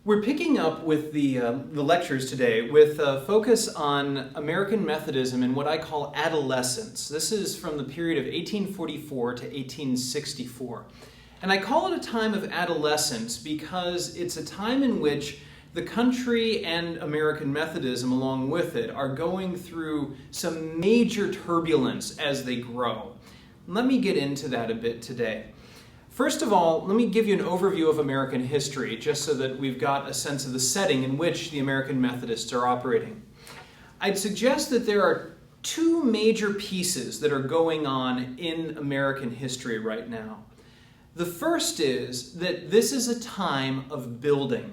We're picking up with the lectures today with a focus on American Methodism and what I call adolescence. This is from the period of 1844 to 1864. And I call it a time of adolescence because it's a time in which the country and American Methodism along with it are going through some major turbulence as they grow. Let me get into that a bit today. First of all, let me give you an overview of American history, just so that we've got a sense of the setting in which the American Methodists are operating. I'd suggest that there are two major pieces that are going on in American history right now. The first is that this is a time of building.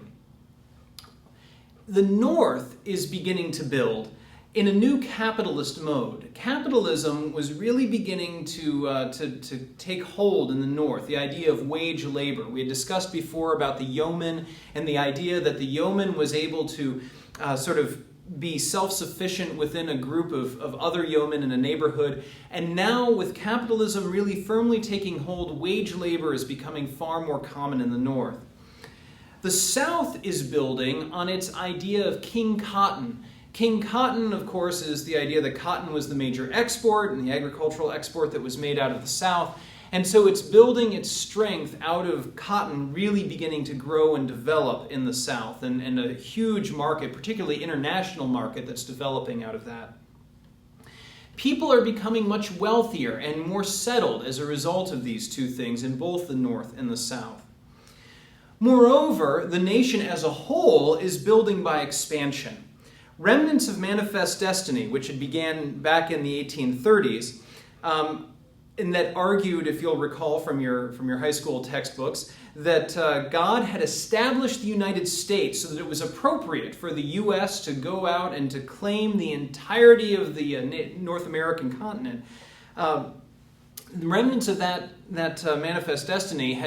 The North is beginning to build in a new capitalist mode. Capitalism was really beginning to take hold in the North, the idea of wage labor. We had discussed before about the yeoman and the idea that the yeoman was able to sort of be self-sufficient within a group of other yeomen in a neighborhood. And now with capitalism really firmly taking hold, wage labor is becoming far more common in the North. The South is building on its idea of King Cotton. King Cotton, of course, is the idea that cotton was the major export and the agricultural export that was made out of the South. And so it's building its strength out of cotton really beginning to grow and develop in the South, and a huge market, particularly international market, that's developing out of that. People are becoming much wealthier and more settled as a result of these two things in both the North and the South. Moreover, the nation as a whole is building by expansion. Remnants of Manifest Destiny, which had began back in the 1830s, and that argued, if you'll recall from your high school textbooks, that God had established the United States so that it was appropriate for the U.S. to go out and to claim the entirety of the North American continent. The remnants of that Manifest Destiny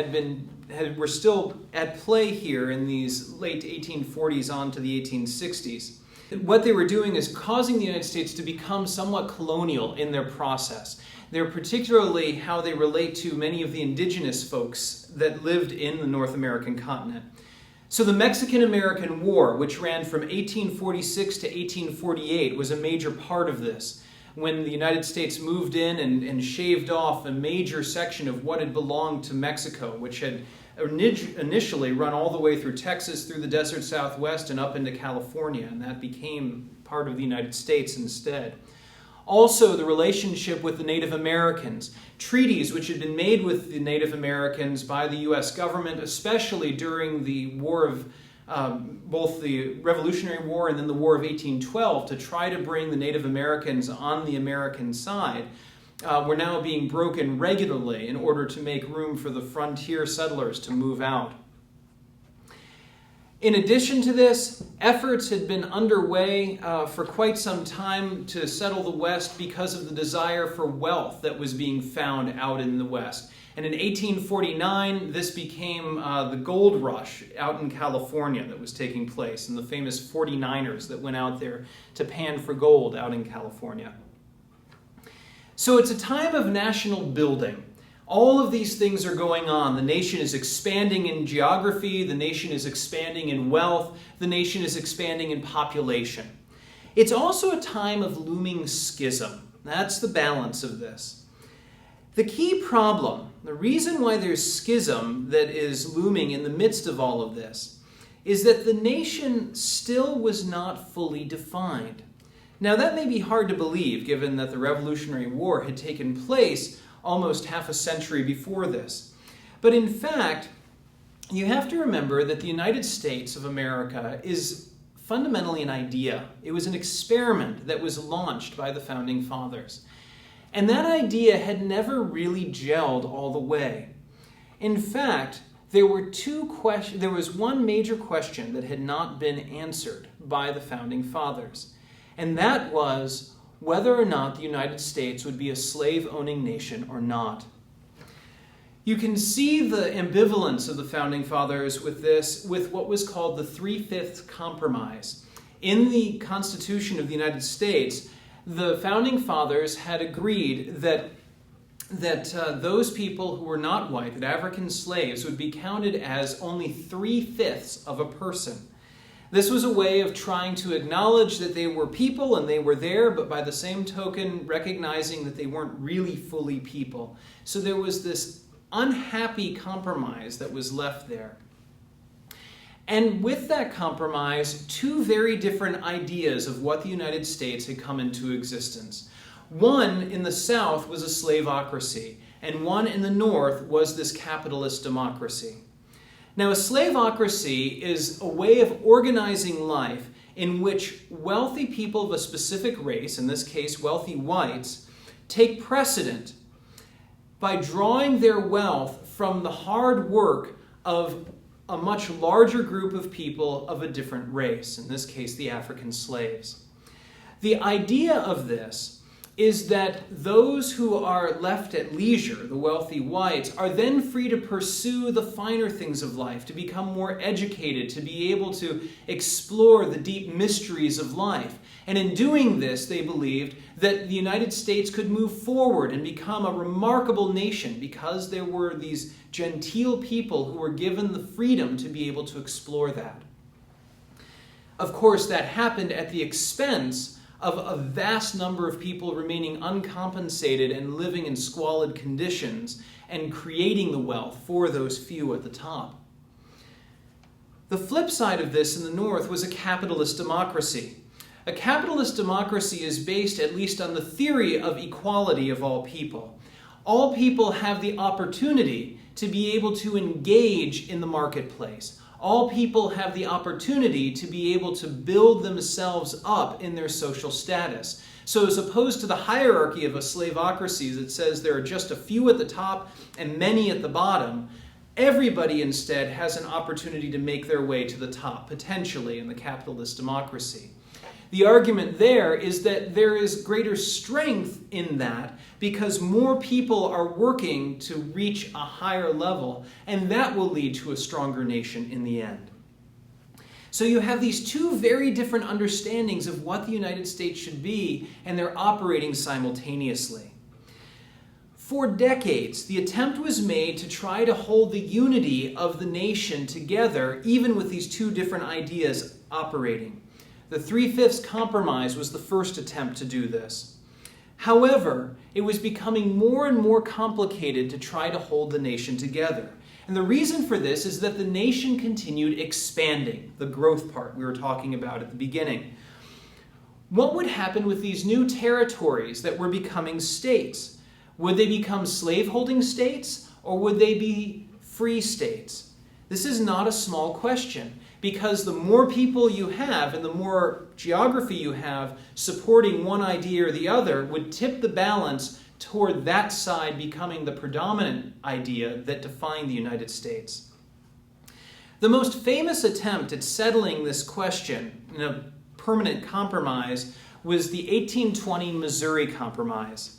were still at play here in these late 1840s on to the 1860s. What they were doing is causing the United States to become somewhat colonial in their process. They're particularly how they relate to many of the indigenous folks that lived in the North American continent. So the Mexican-American War, which ran from 1846 to 1848, was a major part of this, when the United States moved in and shaved off a major section of what had belonged to Mexico, which had initially run all the way through Texas, through the desert Southwest, and up into California, and that became part of the United States instead. Also, the relationship with the Native Americans, treaties which had been made with the Native Americans by the U.S. government, especially during the war of both the Revolutionary War and then the War of 1812, to try to bring the Native Americans on the American side, were now being broken regularly in order to make room for the frontier settlers to move out. In addition to this, efforts had been underway for quite some time to settle the West because of the desire for wealth that was being found out in the West. And in 1849, this became the gold rush out in California that was taking place, and the famous 49ers that went out there to pan for gold out in California. So it's a time of national building. All of these things are going on. The nation is expanding in geography, the nation is expanding in wealth, the nation is expanding in population. It's also a time of looming schism. That's the balance of this. The key problem, the reason why there's schism that is looming in the midst of all of this, is that the nation still was not fully defined. Now that may be hard to believe, given that the Revolutionary War had taken place almost half a century before this. But in fact, you have to remember that the United States of America is fundamentally an idea. It was an experiment that was launched by the Founding Fathers. And that idea had never really gelled all the way. In fact, there was one major question that had not been answered by the Founding Fathers. And that was whether or not the United States would be a slave-owning nation or not. You can see the ambivalence of the Founding Fathers with what was called the Three-Fifths Compromise. In the Constitution of the United States, the Founding Fathers had agreed that those people who were not white, that African slaves, would be counted as only 3/5 of a person. This was a way of trying to acknowledge that they were people and they were there, but by the same token recognizing that they weren't really fully people. So there was this unhappy compromise that was left there. And with that compromise, two very different ideas of what the United States had come into existence. One in the South was a slaveocracy, and one in the North was this capitalist democracy. Now, a slaveocracy is a way of organizing life in which wealthy people of a specific race, in this case wealthy whites, take precedent by drawing their wealth from the hard work of a much larger group of people of a different race, in this case the African slaves. The idea of this is that those who are left at leisure, the wealthy whites, are then free to pursue the finer things of life, to become more educated, to be able to explore the deep mysteries of life. And in doing this, they believed that the United States could move forward and become a remarkable nation because there were these genteel people who were given the freedom to be able to explore that. Of course, that happened at the expense of a vast number of people remaining uncompensated and living in squalid conditions and creating the wealth for those few at the top. The flip side of this in the North was a capitalist democracy. A capitalist democracy is based at least on the theory of equality of all people. All people have the opportunity to be able to engage in the marketplace. All people have the opportunity to be able to build themselves up in their social status. So as opposed to the hierarchy of a slaveocracy that says there are just a few at the top and many at the bottom, everybody instead has an opportunity to make their way to the top, potentially in the capitalist democracy. The argument there is that there is greater strength in that because more people are working to reach a higher level, and that will lead to a stronger nation in the end. So you have these two very different understandings of what the United States should be, and they're operating simultaneously. For decades, the attempt was made to try to hold the unity of the nation together, even with these two different ideas operating. The 3/5 compromise was the first attempt to do this. However, it was becoming more and more complicated to try to hold the nation together. And the reason for this is that the nation continued expanding, the growth part we were talking about at the beginning. What would happen with these new territories that were becoming states? Would they become slaveholding states, or would they be free states? This is not a small question, because the more people you have and the more geography you have supporting one idea or the other would tip the balance toward that side becoming the predominant idea that defined the United States. The most famous attempt at settling this question in a permanent compromise was the 1820 Missouri Compromise.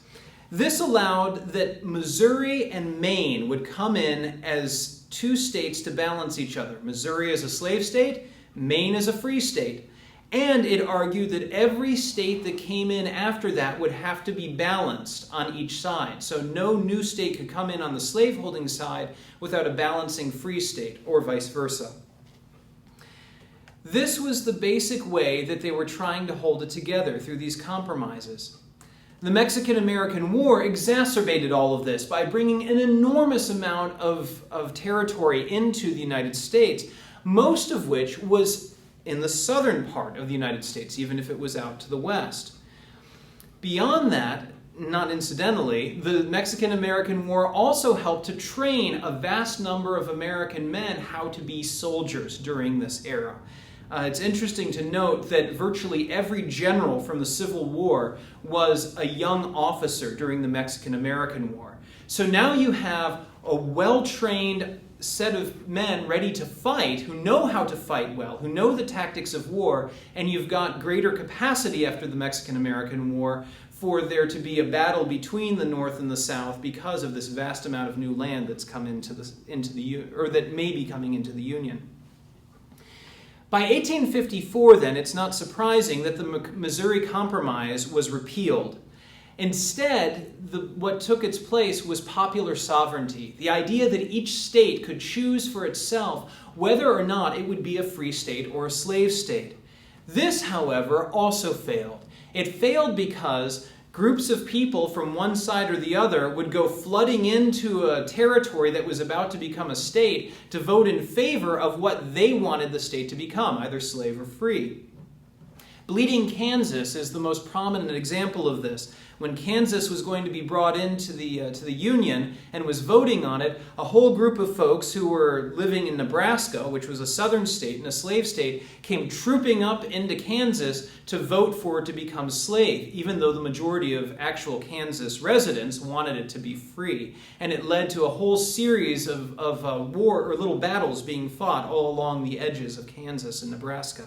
This allowed that Missouri and Maine would come in as two states to balance each other. Missouri as a slave state, Maine as a free state. And it argued that every state that came in after that would have to be balanced on each side. So no new state could come in on the slaveholding side without a balancing free state, or vice versa. This was the basic way that they were trying to hold it together through these compromises. The Mexican-American War exacerbated all of this by bringing an enormous amount of territory into the United States, most of which was in the southern part of the United States, even if it was out to the west. Beyond that, not incidentally, the Mexican-American War also helped to train a vast number of American men how to be soldiers during this era. It's interesting to note that virtually every general from the Civil War was a young officer during the Mexican-American War. So now you have a well-trained set of men ready to fight, who know how to fight well, who know the tactics of war, and you've got greater capacity after the Mexican-American War for there to be a battle between the North and the South because of this vast amount of new land that's come into the or that may be coming into the Union. By 1854, then, it's not surprising that the Missouri Compromise was repealed. Instead, what took its place was popular sovereignty, the idea that each state could choose for itself whether or not it would be a free state or a slave state. This, however, also failed. It failed because groups of people from one side or the other would go flooding into a territory that was about to become a state to vote in favor of what they wanted the state to become, either slave or free. Bleeding Kansas is the most prominent example of this. When Kansas was going to be brought into the Union and was voting on it, a whole group of folks who were living in Nebraska, which was a southern state and a slave state, came trooping up into Kansas to vote for it to become slave, even though the majority of actual Kansas residents wanted it to be free. And it led to a whole series of war or little battles being fought all along the edges of Kansas and Nebraska.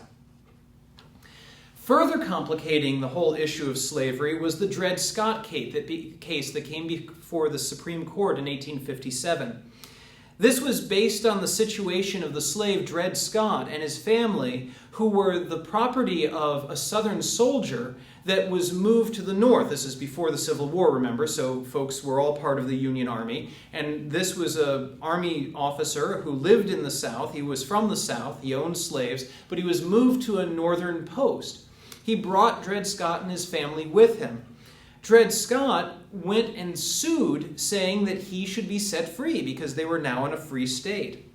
Further complicating the whole issue of slavery was the Dred Scott case that came before the Supreme Court in 1857. This was based on the situation of the slave Dred Scott and his family, who were the property of a Southern soldier that was moved to the North. This is before the Civil War, remember, so folks were all part of the Union Army. And this was an Army officer who lived in the South. He was from the South. He owned slaves, but he was moved to a Northern post. He brought Dred Scott and his family with him. Dred Scott went and sued, saying that he should be set free because they were now in a free state.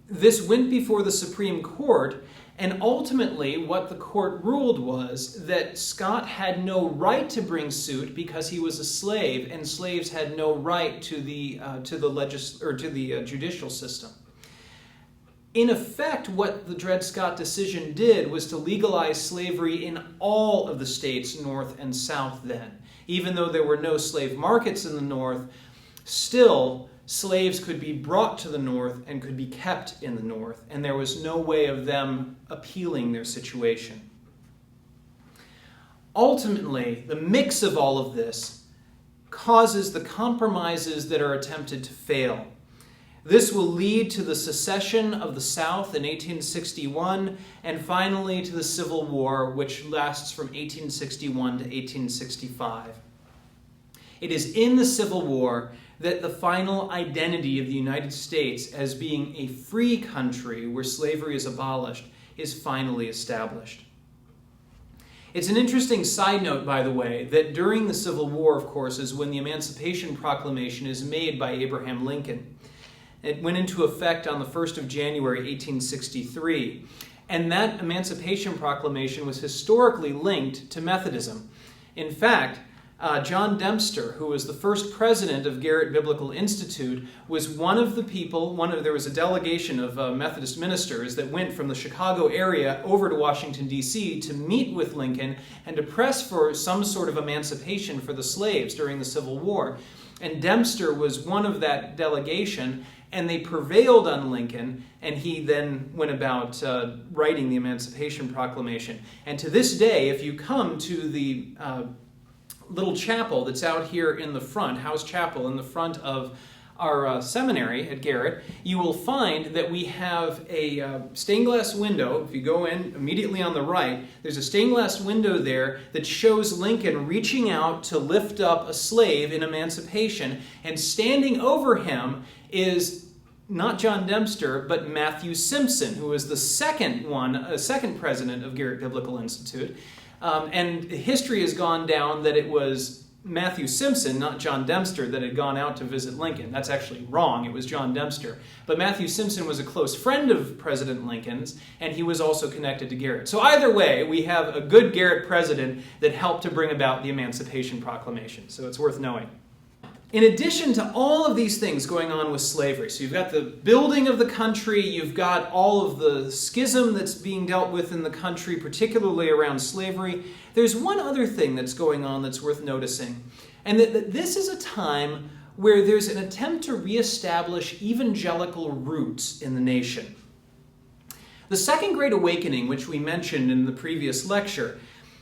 This went before the Supreme Court, and ultimately what the court ruled was that Scott had no right to bring suit because he was a slave, and slaves had no right to the judicial system. In effect, what the Dred Scott decision did was to legalize slavery in all of the states, North and South then. Even though there were no slave markets in the North, still slaves could be brought to the North and could be kept in the North, and there was no way of them appealing their situation. Ultimately, the mix of all of this causes the compromises that are attempted to fail. This will lead to the secession of the South in 1861, and finally to the Civil War, which lasts from 1861 to 1865. It is in the Civil War that the final identity of the United States as being a free country where slavery is abolished is finally established. It's an interesting side note, by the way, that during the Civil War, of course, is when the Emancipation Proclamation is made by Abraham Lincoln. It went into effect on the 1st of January, 1863. And that Emancipation Proclamation was historically linked to Methodism. In fact, John Dempster, who was the first president of Garrett Biblical Institute, was one of the people, there was a delegation of Methodist ministers that went from the Chicago area over to Washington, D.C. to meet with Lincoln and to press for some sort of emancipation for the slaves during the Civil War. And Dempster was one of that delegation, and they prevailed on Lincoln, and he then went about writing the Emancipation Proclamation. And to this day, if you come to the little chapel that's out here in the front, House Chapel, in the front of our seminary at Garrett, you will find that we have a stained glass window. If you go in immediately on the right, there's a stained glass window there that shows Lincoln reaching out to lift up a slave in emancipation, and standing over him is not John Dempster, but Matthew Simpson, who was the second president of Garrett Biblical Institute. And history has gone down that it was Matthew Simpson, not John Dempster, that had gone out to visit Lincoln. That's actually wrong. It was John Dempster. But Matthew Simpson was a close friend of President Lincoln's, and he was also connected to Garrett. So either way, we have a good Garrett president that helped to bring about the Emancipation Proclamation. So it's worth knowing. In addition to all of these things going on with slavery, so you've got the building of the country, you've got all of the schism that's being dealt with in the country, particularly around slavery, there's one other thing that's going on that's worth noticing, and that this is a time where there's an attempt to reestablish evangelical roots in the nation. The Second Great Awakening, which we mentioned in the previous lecture,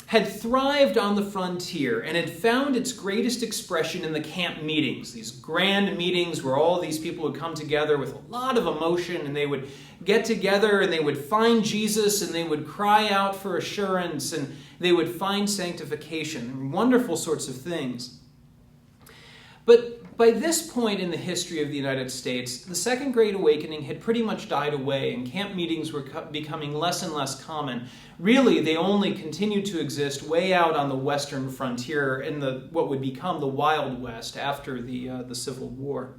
had thrived on the frontier and had found its greatest expression in the camp meetings, these grand meetings where all these people would come together with a lot of emotion, and they would get together and they would find Jesus and they would cry out for assurance and they would find sanctification, wonderful sorts of things. But by this point in the history of the United States, the Second Great Awakening had pretty much died away, and camp meetings were becoming less and less common. Really, they only continued to exist way out on the western frontier in what would become the Wild West after the Civil War.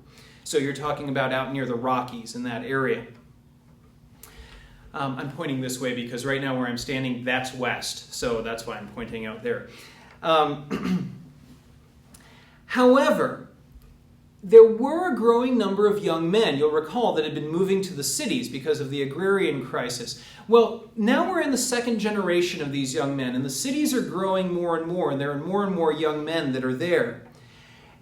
So you're talking about out near the Rockies in that area. I'm pointing this way because right now where I'm standing, that's west, so that's why I'm pointing out there. However, there were a growing number of young men, you'll recall, that had been moving to the cities because of the agrarian crisis. Well, now we're in the second generation of these young men, and the cities are growing more and there are more and more young men that are there.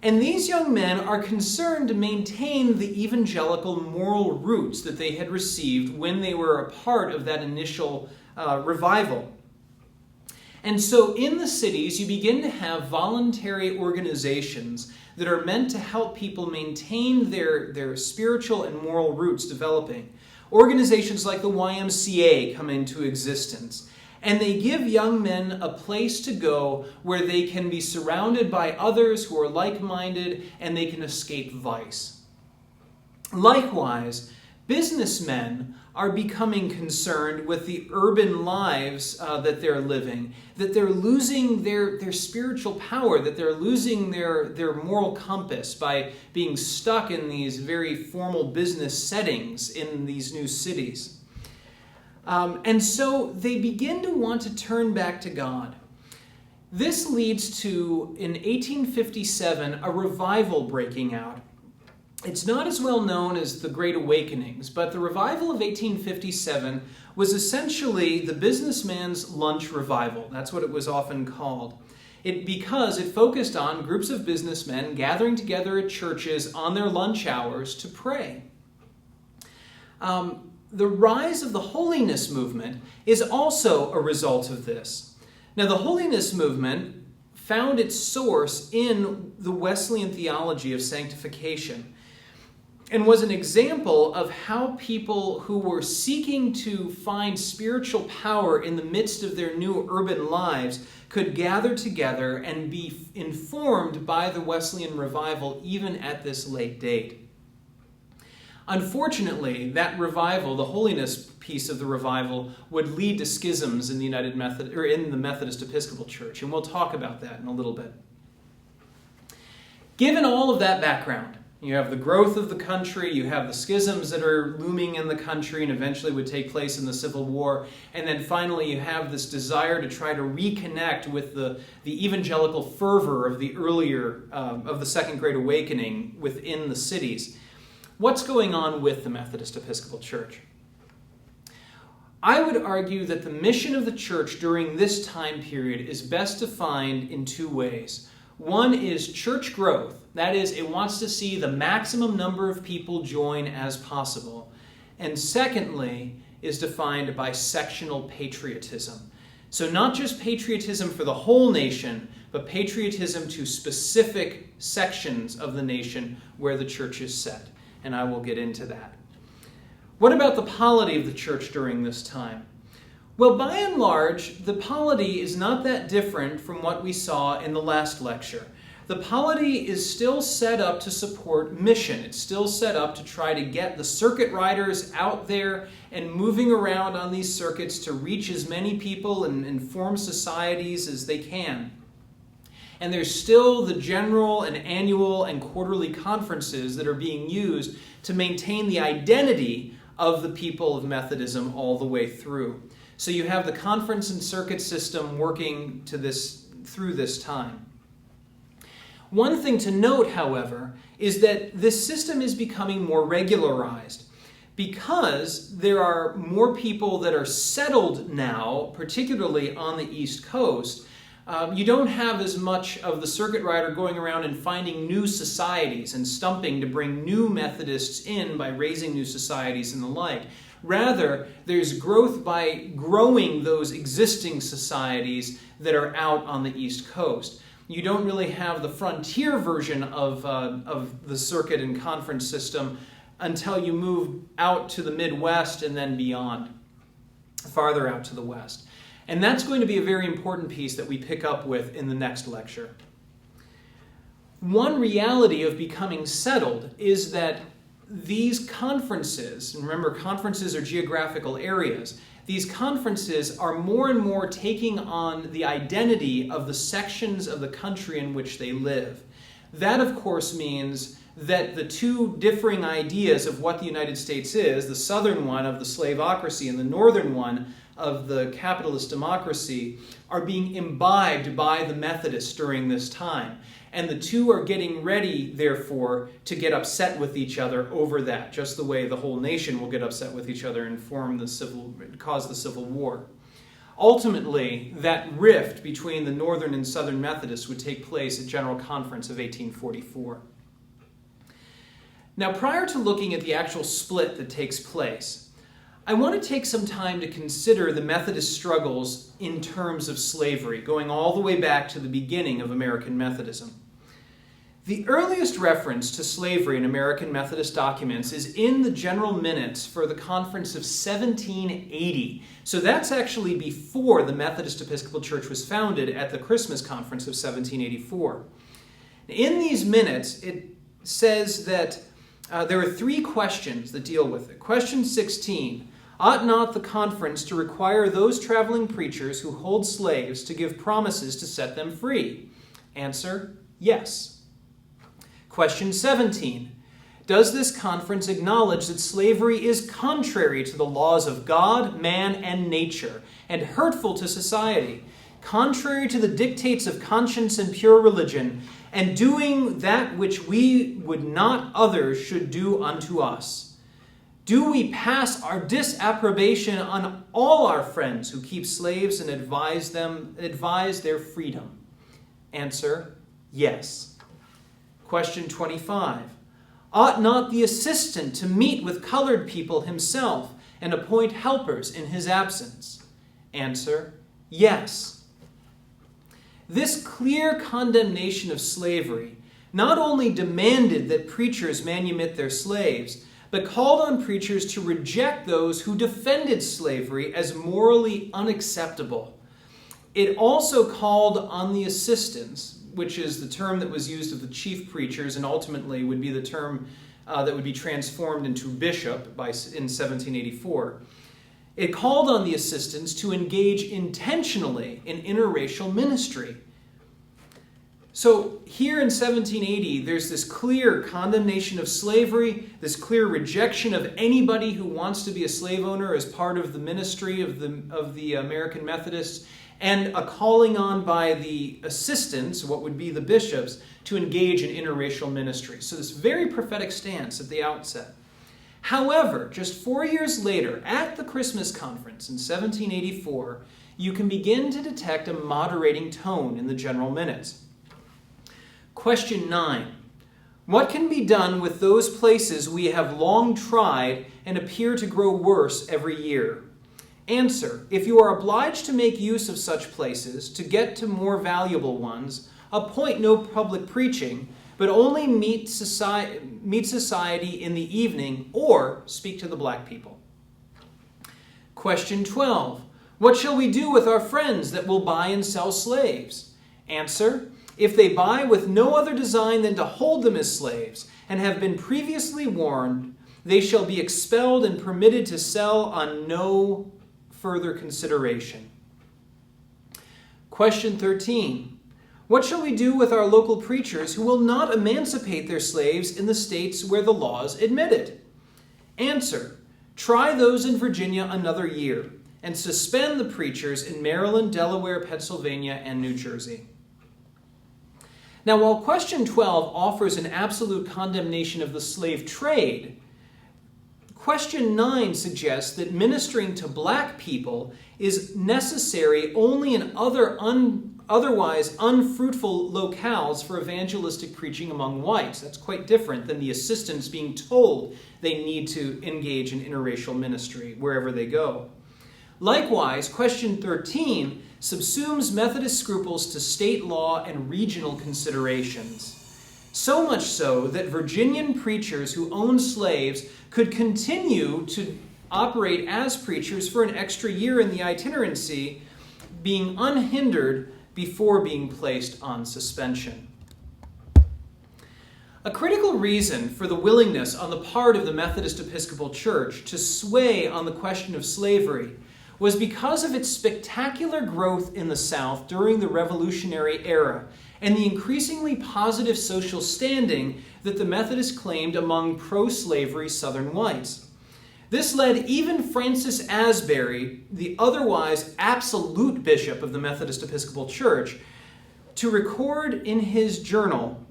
And these young men are concerned to maintain the evangelical moral roots that they had received when they were a part of that initial revival. And so in the cities, you begin to have voluntary organizations that are meant to help people maintain their spiritual and moral roots developing. Organizations like the YMCA come into existence, and they give young men a place to go where they can be surrounded by others who are like-minded and they can escape vice. Likewise, businessmen are becoming concerned with the urban lives that they're living, that they're losing their spiritual power, that they're losing their moral compass by being stuck in these very formal business settings in these new cities. And so they begin to want to turn back to God. This leads to, in 1857, a revival breaking out. It's not as well known as the Great Awakenings, but the revival of 1857 was essentially the businessman's lunch revival. That's what it was often called. Because it focused on groups of businessmen gathering together at churches on their lunch hours to pray. The rise of the holiness movement is also a result of this. Now, the holiness movement found its source in the Wesleyan theology of sanctification, and was an example of how people who were seeking to find spiritual power in the midst of their new urban lives could gather together and be informed by the Wesleyan revival even at this late date. Unfortunately, that revival, the holiness piece of the revival, would lead to schisms in the Methodist Episcopal Church, and we'll talk about that in a little bit. Given all of that background, you have the growth of the country, you have the schisms that are looming in the country and eventually would take place in the Civil War, and then finally you have this desire to try to reconnect with the evangelical fervor of the the Second Great Awakening within the cities. What's going on with the Methodist Episcopal Church? I would argue that the mission of the church during this time period is best defined in two ways. One is church growth. That is, it wants to see the maximum number of people join as possible. And secondly, is defined by sectional patriotism. So not just patriotism for the whole nation, but patriotism to specific sections of the nation where the church is set. And I will get into that. What about the polity of the church during this time? Well, by and large, the polity is not that different from what we saw in the last lecture. The polity is still set up to support mission. It's still set up to try to get the circuit riders out there and moving around on these circuits to reach as many people and form societies as they can. And there's still the general and annual and quarterly conferences that are being used to maintain the identity of the people of Methodism all the way through. So you have the conference and circuit system working through this time. One thing to note, however, is that this system is becoming more regularized because there are more people that are settled now, particularly on the East Coast. You don't have as much of the circuit rider going around and finding new societies and stumping to bring new Methodists in by raising new societies and the like. Rather, there's growth by growing those existing societies that are out on the East Coast. You don't really have the frontier version of the circuit and conference system until you move out to the Midwest and then beyond, farther out to the West. And that's going to be a very important piece that we pick up with in the next lecture. One reality of becoming settled is that these conferences, and remember conferences are geographical areas, these conferences are more and more taking on the identity of the sections of the country in which they live. That, of course, means that the two differing ideas of what the United States is, the southern one of the slaveocracy and the northern one of the capitalist democracy, are being imbibed by the Methodists during this time. And the two are getting ready, therefore, to get upset with each other over that, just the way the whole nation will get upset with each other and cause the Civil War. Ultimately, that rift between the Northern and Southern Methodists would take place at General Conference of 1844. Now, prior to looking at the actual split that takes place, I want to take some time to consider the Methodist struggles in terms of slavery, going all the way back to the beginning of American Methodism. The earliest reference to slavery in American Methodist documents is in the General Minutes for the Conference of 1780. So that's actually before the Methodist Episcopal Church was founded at the Christmas Conference of 1784. In these minutes, it says that there are three questions that deal with it. Question 16, ought not the conference to require those traveling preachers who hold slaves to give promises to set them free? Answer, yes. Question 17, does this conference acknowledge that slavery is contrary to the laws of God, man, and nature, and hurtful to society, contrary to the dictates of conscience and pure religion, and doing that which we would not others should do unto us? Do we pass our disapprobation on all our friends who keep slaves and advise their freedom? Answer, yes. Question 25. Ought not the assistant to meet with colored people himself and appoint helpers in his absence? Answer, yes. This clear condemnation of slavery not only demanded that preachers manumit their slaves, but called on preachers to reject those who defended slavery as morally unacceptable. It also called on the assistants, which is the term that was used of the chief preachers and ultimately would be the term that would be transformed into bishop in 1784. It called on the assistants to engage intentionally in interracial ministry. So here in 1780, there's this clear condemnation of slavery, this clear rejection of anybody who wants to be a slave owner as part of the ministry of the American Methodists, and a calling on by the assistants, what would be the bishops, to engage in interracial ministry. So this very prophetic stance at the outset. However, just 4 years later, at the Christmas Conference in 1784, you can begin to detect a moderating tone in the General Minutes. Question 9. What can be done with those places we have long tried and appear to grow worse every year? Answer, if you are obliged to make use of such places to get to more valuable ones, appoint no public preaching, but only meet society in the evening or speak to the black people. Question 12. What shall we do with our friends that will buy and sell slaves? Answer, if they buy with no other design than to hold them as slaves and have been previously warned, they shall be expelled and permitted to sell on no further consideration. Question 13. What shall we do with our local preachers who will not emancipate their slaves in the states where the laws admit it? Answer. Try those in Virginia another year and suspend the preachers in Maryland, Delaware, Pennsylvania, and New Jersey. Now, while question 12 offers an absolute condemnation of the slave trade, question 9 suggests that ministering to black people is necessary only in other otherwise unfruitful locales for evangelistic preaching among whites. That's quite different than the assistants being told they need to engage in interracial ministry wherever they go. Likewise, question 13 subsumes Methodist scruples to state law and regional considerations. So much so that Virginian preachers who owned slaves could continue to operate as preachers for an extra year in the itinerancy, being unhindered before being placed on suspension. A critical reason for the willingness on the part of the Methodist Episcopal Church to sway on the question of slavery was because of its spectacular growth in the South during the Revolutionary era and the increasingly positive social standing that the Methodists claimed among pro-slavery Southern whites. This led even Francis Asbury, the otherwise absolute bishop of the Methodist Episcopal Church, to record in his journal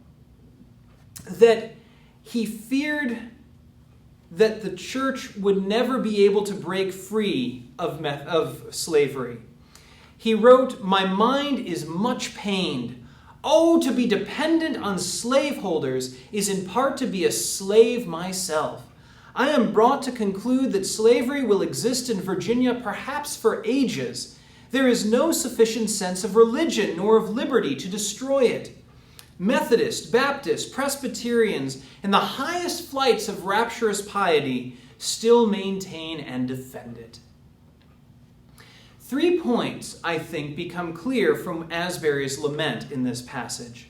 that he feared that the church would never be able to break free of slavery. He wrote, "My mind is much pained. Oh, to be dependent on slaveholders is in part to be a slave myself. I am brought to conclude that slavery will exist in Virginia perhaps for ages. There is no sufficient sense of religion nor of liberty to destroy it. Methodists, Baptists, Presbyterians, and the highest flights of rapturous piety still maintain and defend it." 3 points, I think, become clear from Asbury's lament in this passage.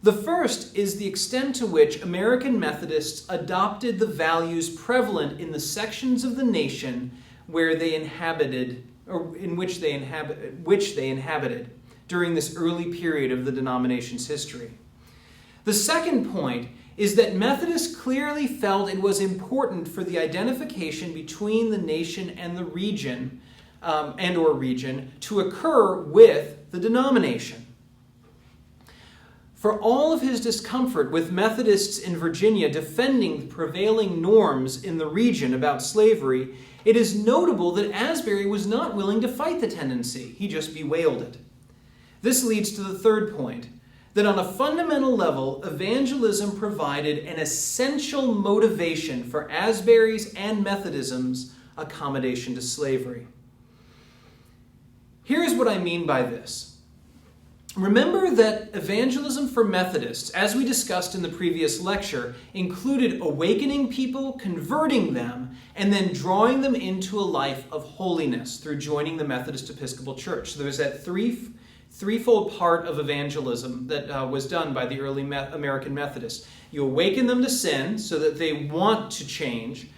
The first is the extent to which American Methodists adopted the values prevalent in the sections of the nation where they inhabited, or in which they inhabited during this early period of the denomination's history. The second point is that Methodists clearly felt it was important for the identification between the nation and the region, or region, to occur with the denomination. For all of his discomfort with Methodists in Virginia defending the prevailing norms in the region about slavery, it is notable that Asbury was not willing to fight the tendency. He just bewailed it. This leads to the third point, that on a fundamental level, evangelism provided an essential motivation for Asbury's and Methodism's accommodation to slavery. Here's what I mean by this. Remember that evangelism for Methodists, as we discussed in the previous lecture, included awakening people, converting them, and then drawing them into a life of holiness through joining the Methodist Episcopal Church. So there's that threefold part of evangelism that was done by the early American Methodists. You awaken them to sin so that they want to change.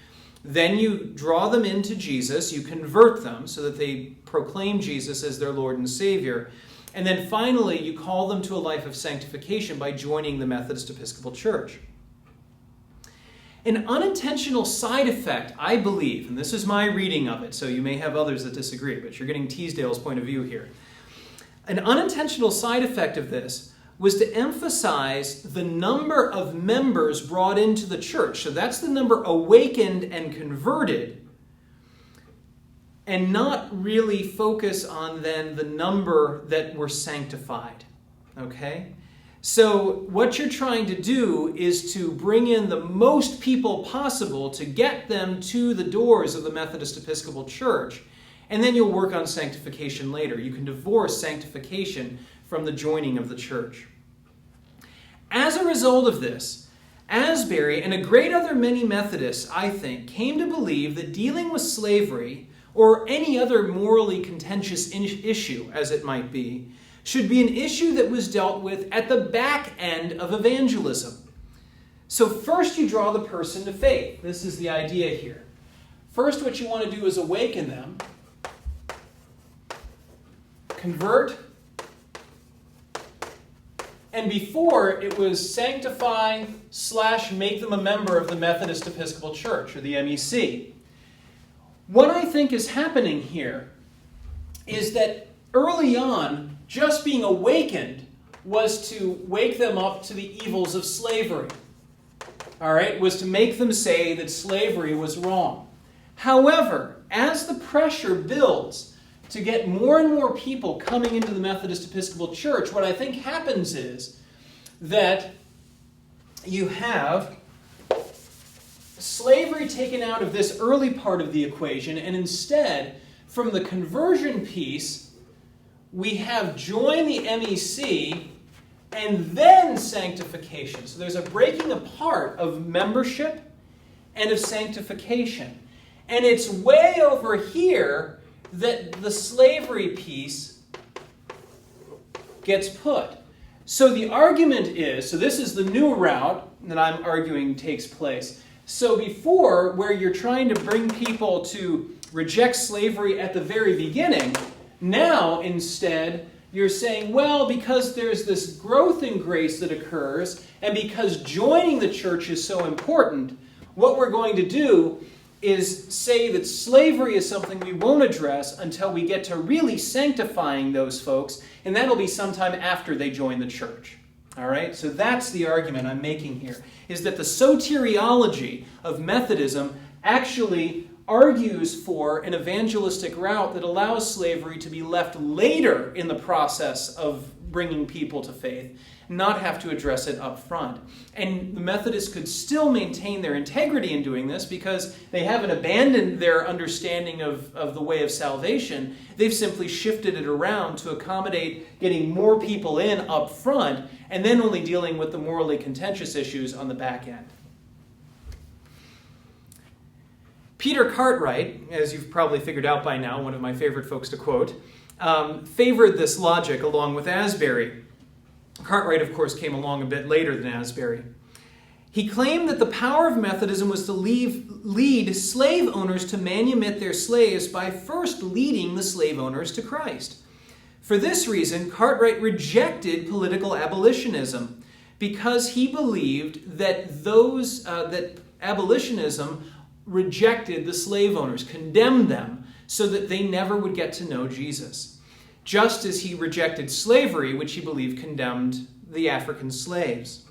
Then you draw them into Jesus. You convert them so that they proclaim Jesus as their Lord and Savior. And then finally, you call them to a life of sanctification by joining the Methodist Episcopal Church. An unintentional side effect, I believe, and this is my reading of it, so you may have others that disagree, but you're getting Teasdale's point of view here. An unintentional side effect of this was to emphasize the number of members brought into the church. So that's the number awakened and converted, and not really focus on then the number that were sanctified. Okay? So what you're trying to do is to bring in the most people possible to get them to the doors of the Methodist Episcopal Church, and then you'll work on sanctification later. You can divorce sanctification from the joining of the church. As a result of this, Asbury and a great other many Methodists, I think, came to believe that dealing with slavery, or any other morally contentious issue, as it might be, should be an issue that was dealt with at the back end of evangelism. So first you draw the person to faith. This is the idea here. First, what you want to do is awaken them, convert, and before it was sanctify / make them a member of the Methodist Episcopal Church, or the MEC. What I think is happening here is that early on, just being awakened was to wake them up to the evils of slavery. All right, was to make them say that slavery was wrong. However, as the pressure builds to get more and more people coming into the Methodist Episcopal Church, what I think happens is that you have slavery taken out of this early part of the equation, and instead, from the conversion piece, we have join the MEC and then sanctification. So there's a breaking apart of membership and of sanctification. And it's way over here that the slavery piece gets put. So the argument is, so this is the new route that I'm arguing takes place. So before, where you're trying to bring people to reject slavery at the very beginning, now instead you're saying, well, because there's this growth in grace that occurs, and because joining the church is so important, what we're going to do is say that slavery is something we won't address until we get to really sanctifying those folks, and that'll be sometime after they join the church. All right? So that's the argument I'm making here, is that the soteriology of Methodism actually argues for an evangelistic route that allows slavery to be left later in the process of bringing people to faith, not have to address it up front. And the Methodists could still maintain their integrity in doing this because they haven't abandoned their understanding of the way of salvation. They've simply shifted it around to accommodate getting more people in up front and then only dealing with the morally contentious issues on the back end. Peter Cartwright, as you've probably figured out by now, one of my favorite folks to quote, favored this logic along with Asbury. Cartwright, of course, came along a bit later than Asbury. He claimed that the power of Methodism was to lead slave owners to manumit their slaves by first leading the slave owners to Christ. For this reason, Cartwright rejected political abolitionism because he believed that that abolitionism rejected the slave owners, condemned them, so that they never would get to know Jesus. Just as he rejected slavery, which he believed condemned the African slaves.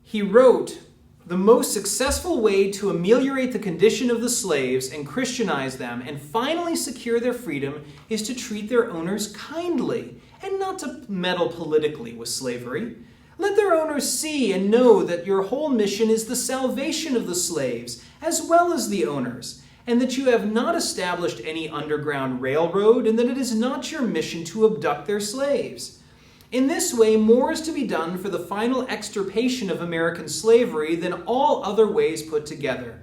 He wrote, "The most successful way to ameliorate the condition of the slaves and Christianize them and finally secure their freedom is to treat their owners kindly and not to meddle politically with slavery. Let their owners see and know that your whole mission is the salvation of the slaves as well as the owners, and that you have not established any underground railroad, and that it is not your mission to abduct their slaves. In this way, more is to be done for the final extirpation of American slavery than all other ways put together.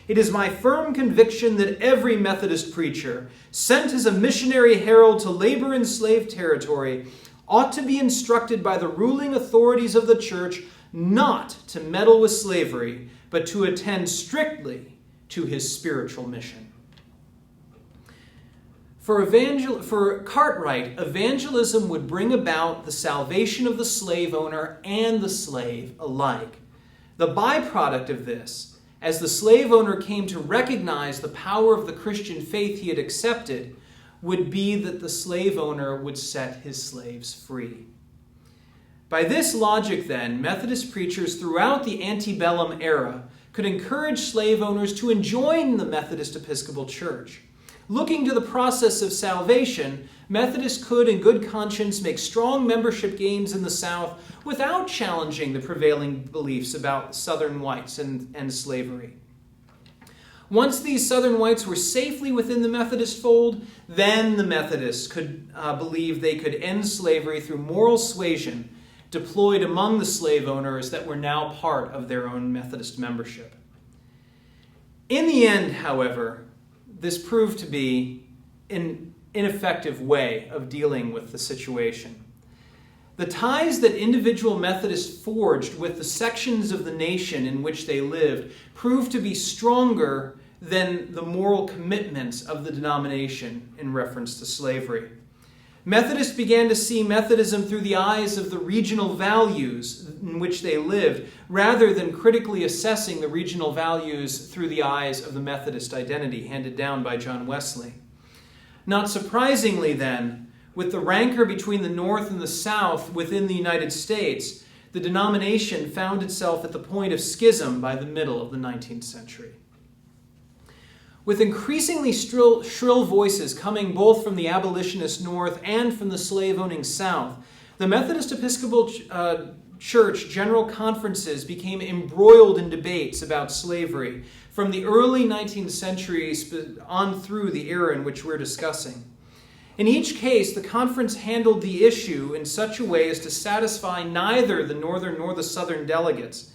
It is my firm conviction that every Methodist preacher, sent as a missionary herald to labor in slave territory, ought to be instructed by the ruling authorities of the church not to meddle with slavery, but to attend strictly to his spiritual mission." For Cartwright, evangelism would bring about the salvation of the slave owner and the slave alike. The byproduct of this, as the slave owner came to recognize the power of the Christian faith he had accepted, would be that the slave owner would set his slaves free. By this logic, then, Methodist preachers throughout the antebellum era could encourage slave owners to join the Methodist Episcopal Church. Looking to the process of salvation, Methodists could, in good conscience, make strong membership gains in the South without challenging the prevailing beliefs about Southern whites and slavery. Once these Southern whites were safely within the Methodist fold, then the Methodists could believe they could end slavery through moral suasion deployed among the slave owners that were now part of their own Methodist membership. In the end, however, this proved to be an ineffective way of dealing with the situation. The ties that individual Methodists forged with the sections of the nation in which they lived proved to be stronger than the moral commitments of the denomination in reference to slavery. Methodists began to see Methodism through the eyes of the regional values in which they lived, rather than critically assessing the regional values through the eyes of the Methodist identity handed down by John Wesley. Not surprisingly, then, with the rancor between the North and the South within the United States, the denomination found itself at the point of schism by the middle of the 19th century. With increasingly shrill voices coming both from the abolitionist North and from the slave-owning South, the Methodist Episcopal Church general conferences became embroiled in debates about slavery from the early 19th century on through the era in which we're discussing. In each case, the conference handled the issue in such a way as to satisfy neither the northern nor the southern delegates,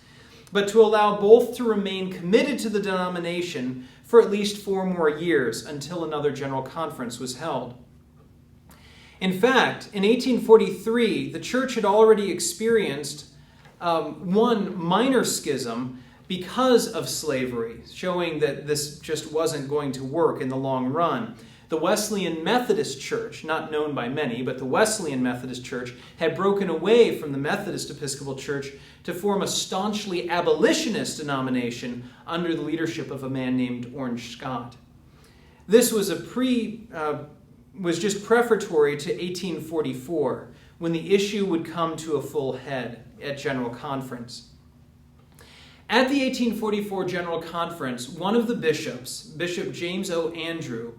but to allow both to remain committed to the denomination for at least 4 more years until another general conference was held. In fact, in 1843, the church had already experienced one minor schism because of slavery, showing that this just wasn't going to work in the long run. The Wesleyan Methodist Church, not known by many, but the Wesleyan Methodist Church had broken away from the Methodist Episcopal Church to form a staunchly abolitionist denomination under the leadership of a man named Orange Scott. This was just preparatory to 1844, when the issue would come to a full head at General Conference. At the 1844 General Conference, one of the bishops, Bishop James O. Andrew,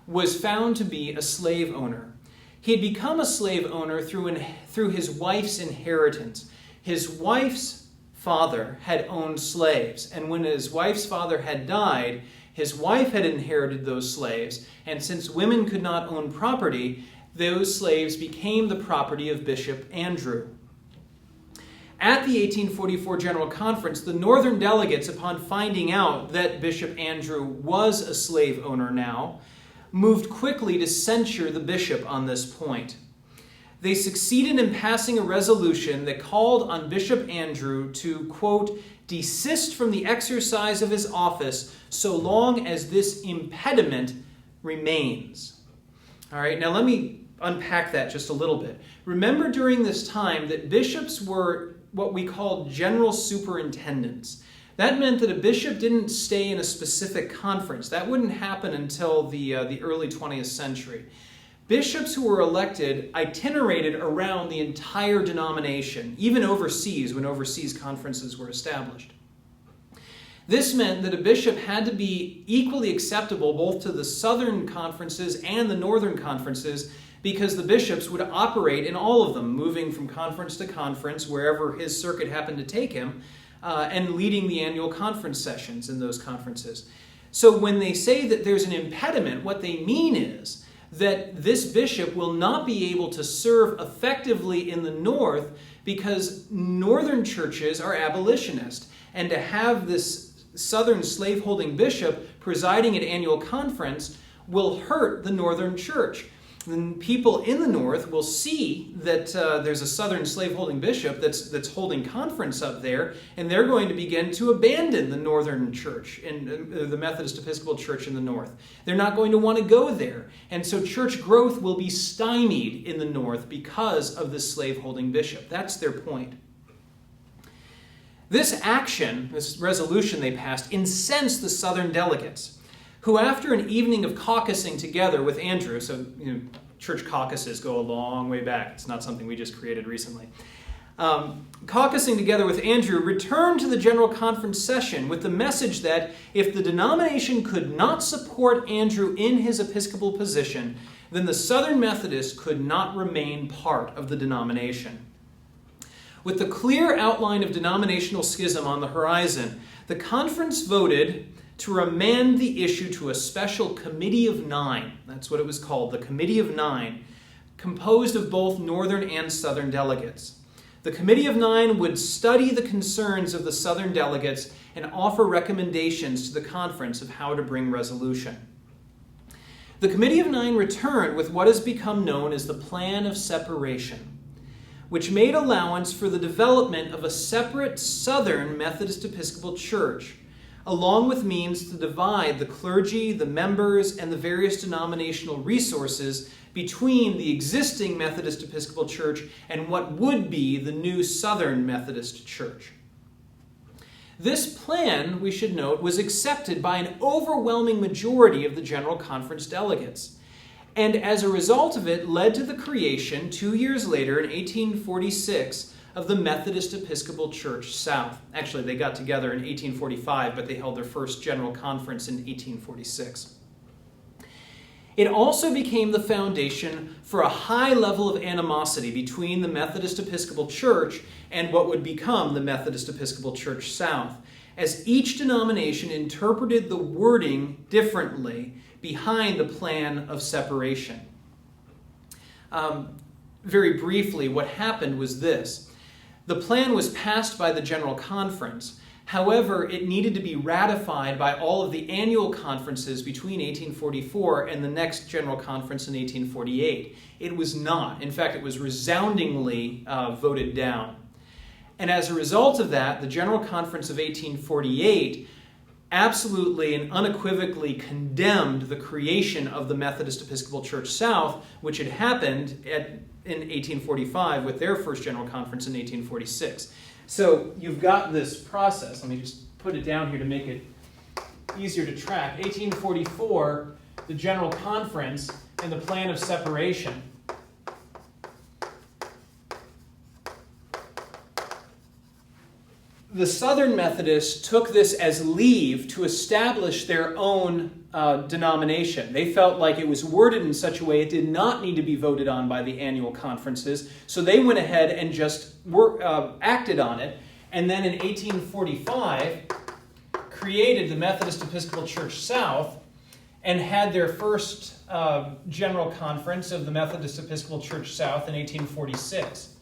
was found to be a slave owner. He had become a slave owner through his wife's inheritance. His wife's father had owned slaves, and when his wife's father had died, his wife had inherited those slaves, and since women could not own property, those slaves became the property of Bishop Andrew. At the 1844 General Conference, the northern delegates, upon finding out that Bishop Andrew was a slave owner now, moved quickly to censure the bishop on this point. They succeeded in passing a resolution that called on Bishop Andrew to, quote, desist from the exercise of his office so long as this impediment remains. All right, now let me unpack that just a little bit. Remember during this time that bishops were what we call general superintendents. That meant that a bishop didn't stay in a specific conference. That wouldn't happen until the early 20th century. Bishops who were elected itinerated around the entire denomination, even overseas, when overseas conferences were established. This meant that a bishop had to be equally acceptable both to the southern conferences and the northern conferences, because the bishops would operate in all of them, moving from conference to conference, wherever his circuit happened to take him, and leading the annual conference sessions in those conferences. So when they say that there's an impediment, what they mean is that this bishop will not be able to serve effectively in the north because northern churches are abolitionist. And to have this southern slaveholding bishop presiding at annual conference will hurt the northern church. And people in the north will see that there's a southern slaveholding bishop that's holding conference up there, and they're going to begin to abandon the northern church, and the Methodist Episcopal Church in the north. They're not going to want to go there. And so church growth will be stymied in the north because of this slaveholding bishop. That's their point. This action, this resolution they passed, incensed the southern delegates, who after an evening of caucusing together with Andrew, so church caucuses go a long way back. It's not something we just created recently. Caucusing together with Andrew, returned to the General Conference session with the message that if the denomination could not support Andrew in his episcopal position, then the Southern Methodists could not remain part of the denomination. With the clear outline of denominational schism on the horizon, the conference voted to remand the issue to a special Committee of 9. That's what it was called, the Committee of 9, composed of both northern and southern delegates. The Committee of 9 would study the concerns of the southern delegates and offer recommendations to the conference of how to bring resolution. The Committee of 9 returned with what has become known as the Plan of Separation, which made allowance for the development of a separate Southern Methodist Episcopal Church, along with means to divide the clergy, the members, and the various denominational resources between the existing Methodist Episcopal Church and what would be the new Southern Methodist Church. This plan, we should note, was accepted by an overwhelming majority of the General Conference delegates, and as a result of it led to the creation, 2 years later in 1846, of the Methodist Episcopal Church South. Actually, they got together in 1845, but they held their first general conference in 1846. It also became the foundation for a high level of animosity between the Methodist Episcopal Church and what would become the Methodist Episcopal Church South, as each denomination interpreted the wording differently behind the plan of separation. Very briefly, what happened was this. The plan was passed by the General Conference. However, it needed to be ratified by all of the annual conferences between 1844 and the next General Conference in 1848. It was not. In fact, it was resoundingly voted down. And as a result of that, the General Conference of 1848 absolutely and unequivocally condemned the creation of the Methodist Episcopal Church South, which had happened in 1845 with their first General Conference in 1846. So you've got this process. Let me just put it down here to make it easier to track. 1844, the General Conference and the plan of separation. The Southern Methodists took this as leave to establish their own denomination. They felt like it was worded in such a way it did not need to be voted on by the annual conferences, so they went ahead and just acted on it, and then in 1845 created the Methodist Episcopal Church South and had their first general conference of the Methodist Episcopal Church South in 1846.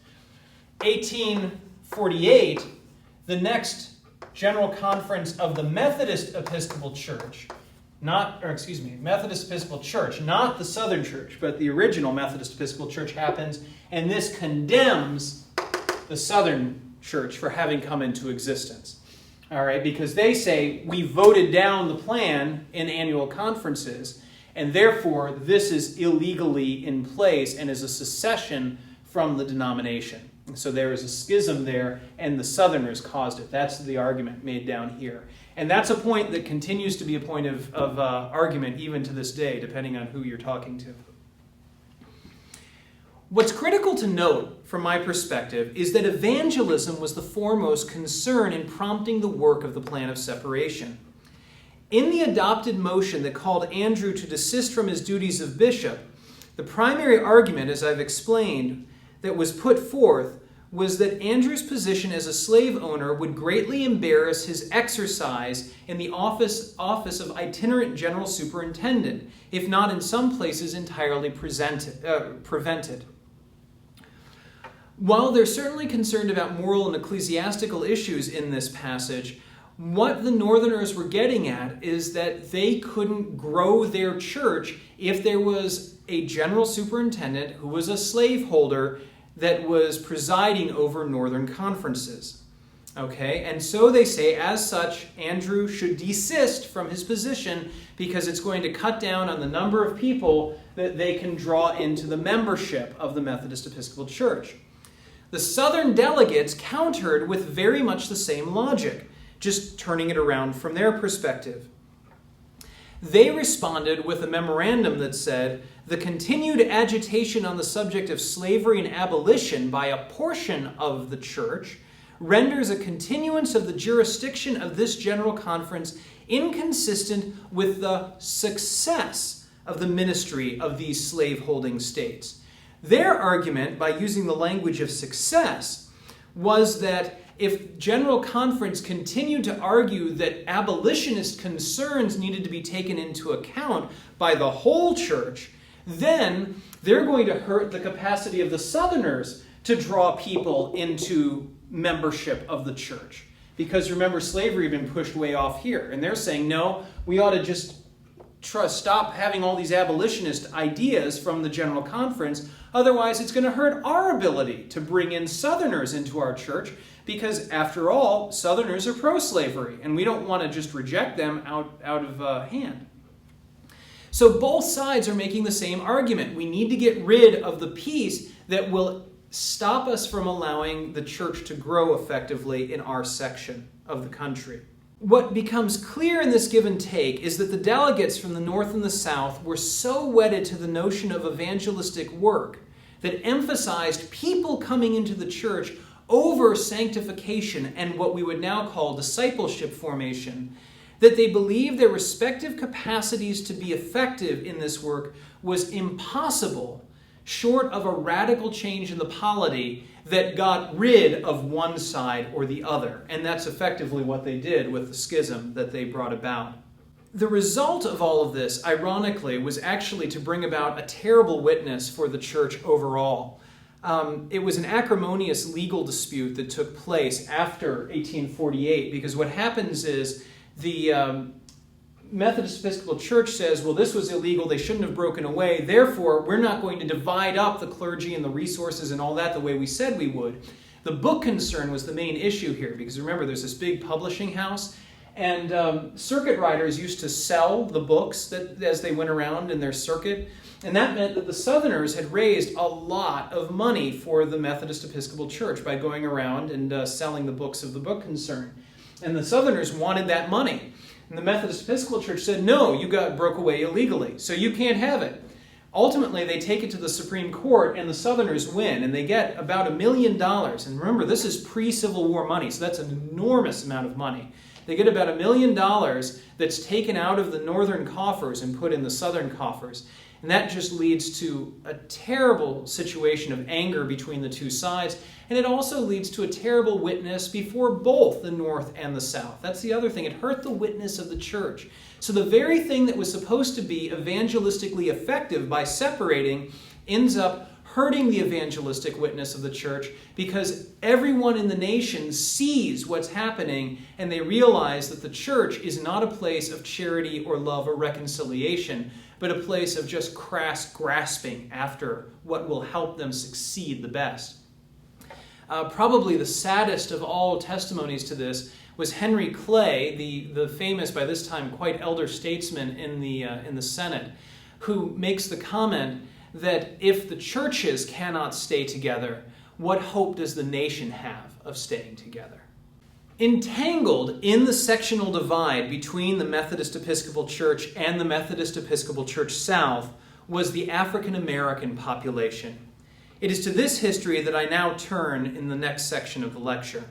1848, the next General Conference of the Methodist Episcopal Church, Methodist Episcopal Church, not the Southern Church, but the original Methodist Episcopal Church happens, and this condemns the Southern Church for having come into existence. All right, because they say we voted down the plan in annual conferences, and therefore this is illegally in place and is a secession from the denomination. So there is a schism there, and the Southerners caused it. That's the argument made down here. And that's a point that continues to be a point of argument even to this day, depending on who you're talking to. What's critical to note, from my perspective, is that evangelism was the foremost concern in prompting the work of the plan of separation. In the adopted motion that called Andrew to desist from his duties of bishop, the primary argument, as I've explained, that was put forth was that Andrew's position as a slave owner would greatly embarrass his exercise in the office of itinerant general superintendent, if not in some places entirely prevented. While they're certainly concerned about moral and ecclesiastical issues in this passage, what the Northerners were getting at is that they couldn't grow their church if there was a general superintendent who was a slaveholder that was presiding over Northern conferences. Okay, and so they say, as such, Andrew should desist from his position because it's going to cut down on the number of people that they can draw into the membership of the Methodist Episcopal Church. The Southern delegates countered with very much the same logic, just turning it around from their perspective. They responded with a memorandum that said, "The continued agitation on the subject of slavery and abolition by a portion of the church renders a continuance of the jurisdiction of this General Conference inconsistent with the success of the ministry of these slaveholding states." Their argument, by using the language of success, was that if General Conference continued to argue that abolitionist concerns needed to be taken into account by the whole church, then they're going to hurt the capacity of the Southerners to draw people into membership of the church. Because remember, slavery had been pushed way off here. And they're saying, no, we ought to just stop having all these abolitionist ideas from the General Conference. Otherwise, it's going to hurt our ability to bring in Southerners into our church. Because after all, Southerners are pro-slavery, and we don't want to just reject them out of hand. So both sides are making the same argument. We need to get rid of the piece that will stop us from allowing the church to grow effectively in our section of the country. What becomes clear in this give and take is that the delegates from the North and the South were so wedded to the notion of evangelistic work that emphasized people coming into the church over sanctification and what we would now call discipleship formation, that they believed their respective capacities to be effective in this work was impossible short of a radical change in the polity that got rid of one side or the other. And that's effectively what they did with the schism that they brought about. The result of all of this, ironically, was actually to bring about a terrible witness for the church overall. It was an acrimonious legal dispute that took place after 1848, because what happens is the Methodist Episcopal Church says, well, this was illegal, they shouldn't have broken away, therefore we're not going to divide up the clergy and the resources and all that the way we said we would. The book concern was the main issue here, because remember, there's this big publishing house, and circuit riders used to sell the books that as they went around in their circuit, and that meant that the Southerners had raised a lot of money for the Methodist Episcopal Church by going around and selling the books of the book concern. And the Southerners wanted that money. And the Methodist Episcopal Church said, no, you broke away illegally, so you can't have it. Ultimately, they take it to the Supreme Court, and the Southerners win, and they get about $1 million. And remember, this is pre-Civil War money, so that's an enormous amount of money. They get about $1 million that's taken out of the northern coffers and put in the southern coffers. And that just leads to a terrible situation of anger between the two sides. And it also leads to a terrible witness before both the North and the South. That's the other thing. It hurt the witness of the church. So the very thing that was supposed to be evangelistically effective by separating ends up hurting the evangelistic witness of the church, because everyone in the nation sees what's happening and they realize that the church is not a place of charity or love or reconciliation, but a place of just crass grasping after what will help them succeed the best. Probably the saddest of all testimonies to this was Henry Clay, the famous, by this time, quite elder statesman in the Senate, who makes the comment that if the churches cannot stay together, what hope does the nation have of staying together? Entangled in the sectional divide between the Methodist Episcopal Church and the Methodist Episcopal Church South was the African American population. It is to this history that I now turn in the next section of the lecture.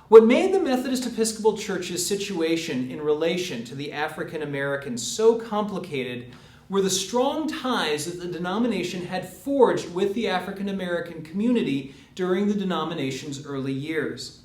What made the Methodist Episcopal Church's situation in relation to the African Americans so complicated were the strong ties that the denomination had forged with the African American community during the denomination's early years.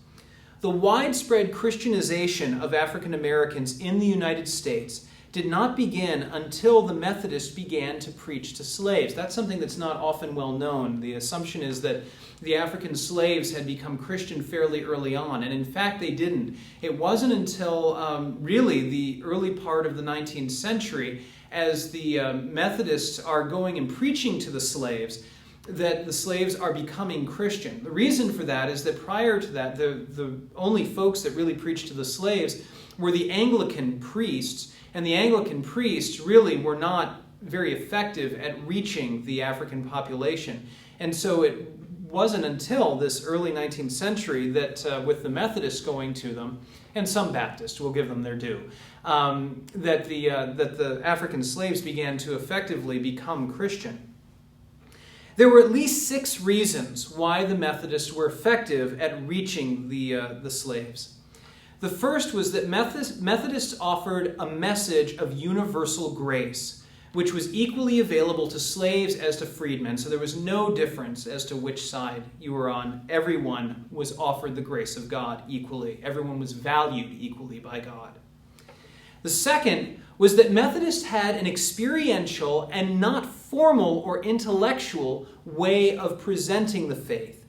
The widespread Christianization of African Americans in the United States did not begin until the Methodists began to preach to slaves. That's something that's not often well known. The assumption is that the African slaves had become Christian fairly early on, and in fact they didn't. It wasn't until really the early part of the 19th century, as the Methodists are going and preaching to the slaves, that the slaves are becoming Christian. The reason for that is that prior to that, the only folks that really preached to the slaves were the Anglican priests, and the Anglican priests really were not very effective at reaching the African population. And so it wasn't until this early 19th century that with the Methodists going to them, and some Baptists, will give them their due, that the African slaves began to effectively become Christian. There were at least 6 reasons why the Methodists were effective at reaching the slaves. The first was that Methodists offered a message of universal grace, which was equally available to slaves as to freedmen. So there was no difference as to which side you were on. Everyone was offered the grace of God equally. Everyone was valued equally by God. The second was that Methodists had an experiential and not formal or intellectual way of presenting the faith.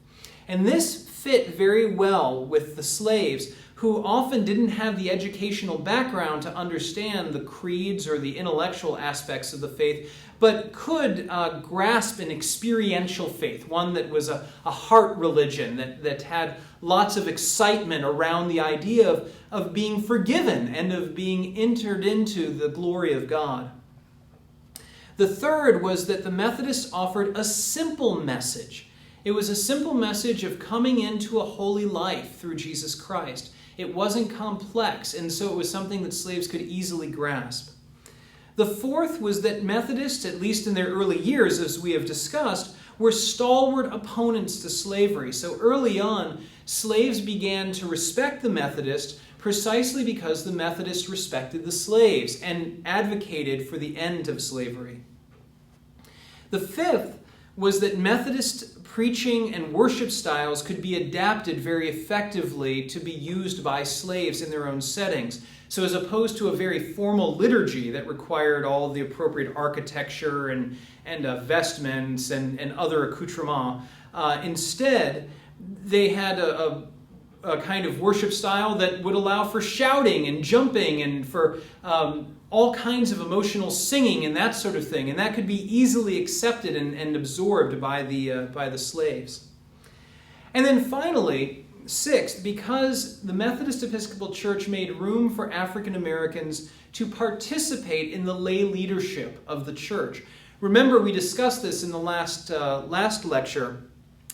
And this fit very well with the slaves, who often didn't have the educational background to understand the creeds or the intellectual aspects of the faith, but could grasp an experiential faith, one that was a heart religion, that had lots of excitement around the idea of being forgiven and of being entered into the glory of God. The third was that the Methodists offered a simple message. It was a simple message of coming into a holy life through Jesus Christ. It wasn't complex, and so it was something that slaves could easily grasp. The fourth was that Methodists, at least in their early years, as we have discussed, were stalwart opponents to slavery. So early on, slaves began to respect the Methodists precisely because the Methodists respected the slaves and advocated for the end of slavery. The fifth was that Methodist preaching and worship styles could be adapted very effectively to be used by slaves in their own settings. So as opposed to a very formal liturgy that required all of the appropriate architecture and vestments and other accoutrements, instead they had a kind of worship style that would allow for shouting and jumping and for all kinds of emotional singing and that sort of thing. And that could be easily accepted and absorbed by the slaves. And then finally, sixth, because the Methodist Episcopal Church made room for African Americans to participate in the lay leadership of the church. Remember, we discussed this in the last lecture.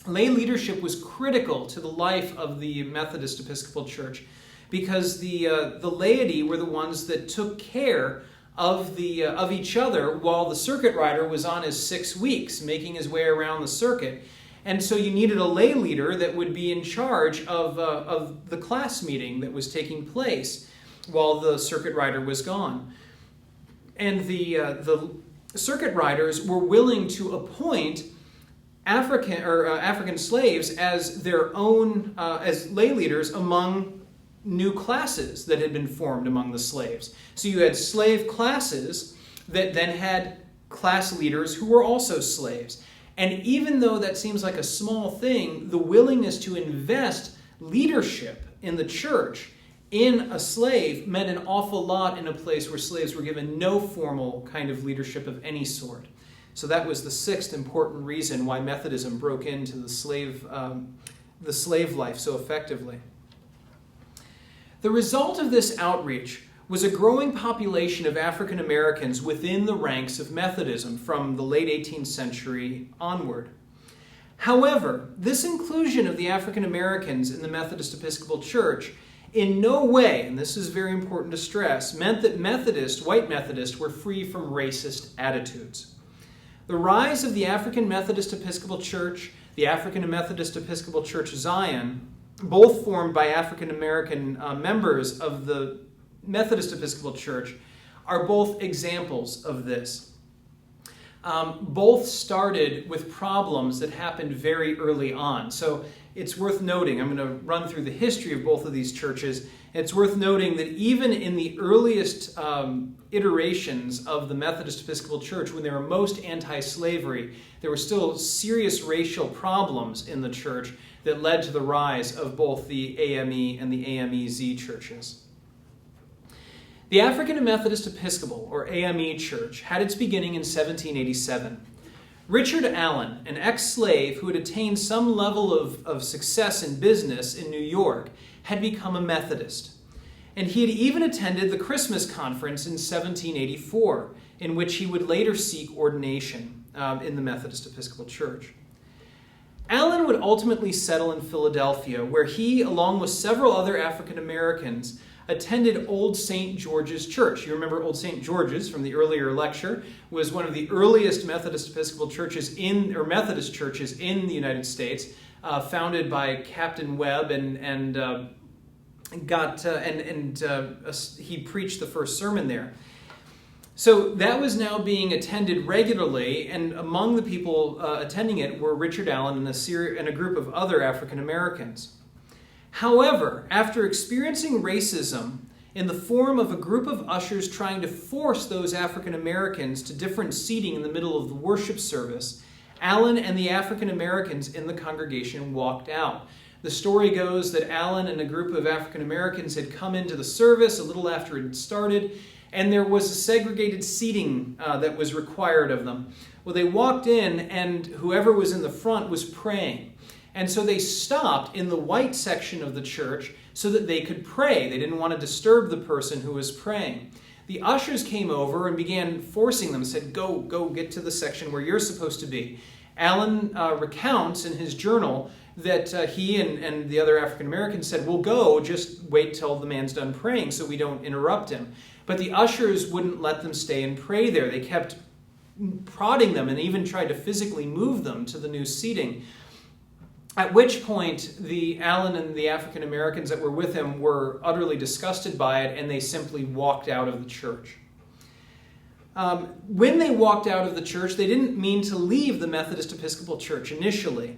Lay leadership was critical to the life of the Methodist Episcopal Church because the laity were the ones that took care of each other while the circuit rider was on his 6 weeks, making his way around the circuit. And so you needed a lay leader that would be in charge of the class meeting that was taking place while the circuit rider was gone. And the circuit riders were willing to appoint African slaves as their own as lay leaders among new classes that had been formed among the slaves. So you had slave classes that then had class leaders who were also slaves. And even though that seems like a small thing, the willingness to invest leadership in the church in a slave meant an awful lot in a place where slaves were given no formal kind of leadership of any sort. So that was the sixth important reason why Methodism broke into the slave life so effectively. The result of this outreach was a growing population of African Americans within the ranks of Methodism from the late 18th century onward. However, this inclusion of the African Americans in the Methodist Episcopal Church in no way, and this is very important to stress, meant that white Methodists were free from racist attitudes. The rise of the African Methodist Episcopal Church, the African Methodist Episcopal Church Zion, both formed by African American members of the Methodist Episcopal Church, are both examples of this. Both started with problems that happened very early on. So it's worth noting, I'm going to run through the history of both of these churches. It's worth noting that even in the earliest iterations of the Methodist Episcopal Church, when they were most anti-slavery, there were still serious racial problems in the church that led to the rise of both the AME and the AMEZ churches. The African Methodist Episcopal, or AME Church, had its beginning in 1787. Richard Allen, an ex-slave who had attained some level of success in business in New York, had become a Methodist. And he had even attended the Christmas conference in 1784, in which he would later seek ordination in the Methodist Episcopal Church. Allen would ultimately settle in Philadelphia, where he, along with several other African Americans, attended Old St. George's Church. You remember Old St. George's from the earlier lecture was one of the earliest Methodist Episcopal churches Methodist churches in the United States, founded by Captain Webb, and he preached the first sermon there. So that was now being attended regularly, and among the people attending it were Richard Allen and a group of other African Americans. However, after experiencing racism in the form of a group of ushers trying to force those African Americans to different seating in the middle of the worship service, Allen and the African Americans in the congregation walked out. The story goes that Allen and a group of African Americans had come into the service a little after it had started, and there was a segregated seating that was required of them. Well, they walked in, and whoever was in the front was praying. And so they stopped in the white section of the church so that they could pray. They didn't want to disturb the person who was praying. The ushers came over and began forcing them, said, go get to the section where you're supposed to be. Allen recounts in his journal that he and the other African Americans said, "We'll go, just wait till the man's done praying so we don't interrupt him." But the ushers wouldn't let them stay and pray there. They kept prodding them and even tried to physically move them to the new seating. At which point, Allen and the African Americans that were with him were utterly disgusted by it, and they simply walked out of the church. When they walked out of the church, they didn't mean to leave the Methodist Episcopal Church initially.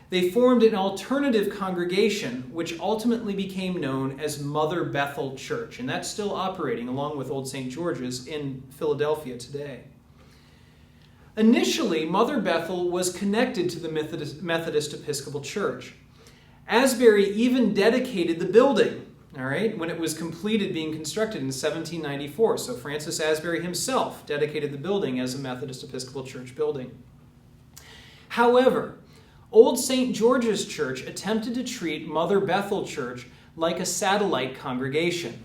They formed an alternative congregation, which ultimately became known as Mother Bethel Church, and that's still operating along with Old St. George's in Philadelphia today. Initially, Mother Bethel was connected to the Methodist Episcopal Church. Asbury even dedicated the building, all right, when it was completed being constructed in 1794. So Francis Asbury himself dedicated the building as a Methodist Episcopal Church building. However, Old St. George's Church attempted to treat Mother Bethel Church like a satellite congregation.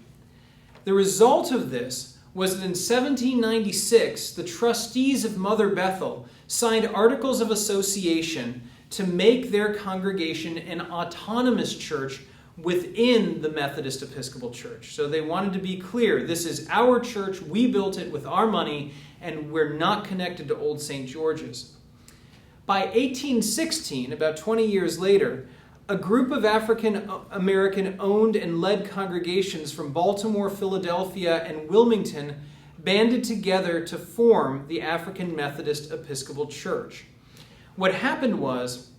The result of this was that in 1796, the trustees of Mother Bethel signed articles of association to make their congregation an autonomous church within the Methodist Episcopal Church. So they wanted to be clear, this is our church, we built it with our money, and we're not connected to Old St. George's. By 1816, about 20 years later, a group of African American owned and led congregations from Baltimore, Philadelphia, and Wilmington banded together to form the African Methodist Episcopal Church. What happened was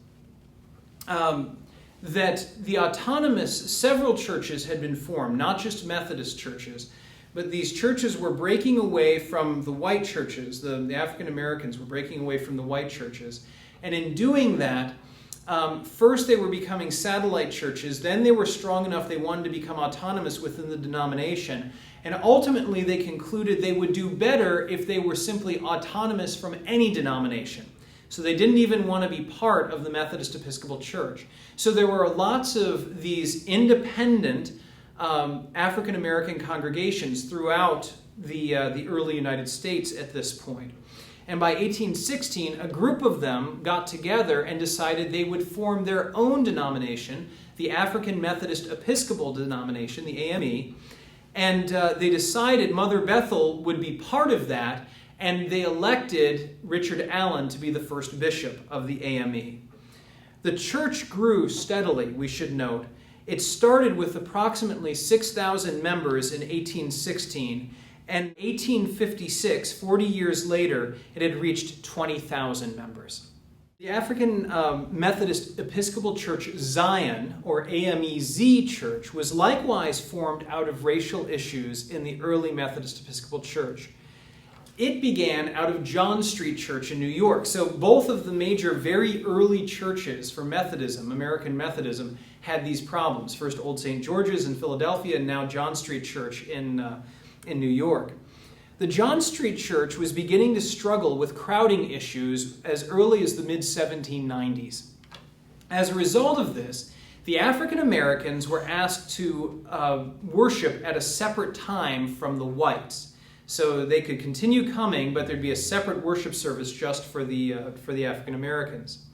that the autonomous, several churches had been formed, not just Methodist churches, but these churches were breaking away from the white churches. The African Americans were breaking away from the white churches. And in doing that, first they were becoming satellite churches, then they were strong enough they wanted to become autonomous within the denomination, and ultimately they concluded they would do better if they were simply autonomous from any denomination. So they didn't even want to be part of the Methodist Episcopal Church. So there were lots of these independent African American congregations throughout the early United States at this point. And by 1816, a group of them got together and decided they would form their own denomination, the African Methodist Episcopal denomination, the AME. And they decided Mother Bethel would be part of that, and they elected Richard Allen to be the first bishop of the AME. The church grew steadily, we should note. It started with approximately 6,000 members in 1816, and in 1856, 40 years later, it had reached 20,000 members. The African Methodist Episcopal Church Zion, or AMEZ Church, was likewise formed out of racial issues in the early Methodist Episcopal Church. It began out of John Street Church in New York. So both of the major, very early churches for Methodism, American Methodism, had these problems. First Old St. George's in Philadelphia, and now John Street Church in New York. The John Street Church was beginning to struggle with crowding issues as early as the mid-1790s. As a result of this, the African Americans were asked to worship at a separate time from the whites. So they could continue coming, but there'd be a separate worship service just for the African Americans.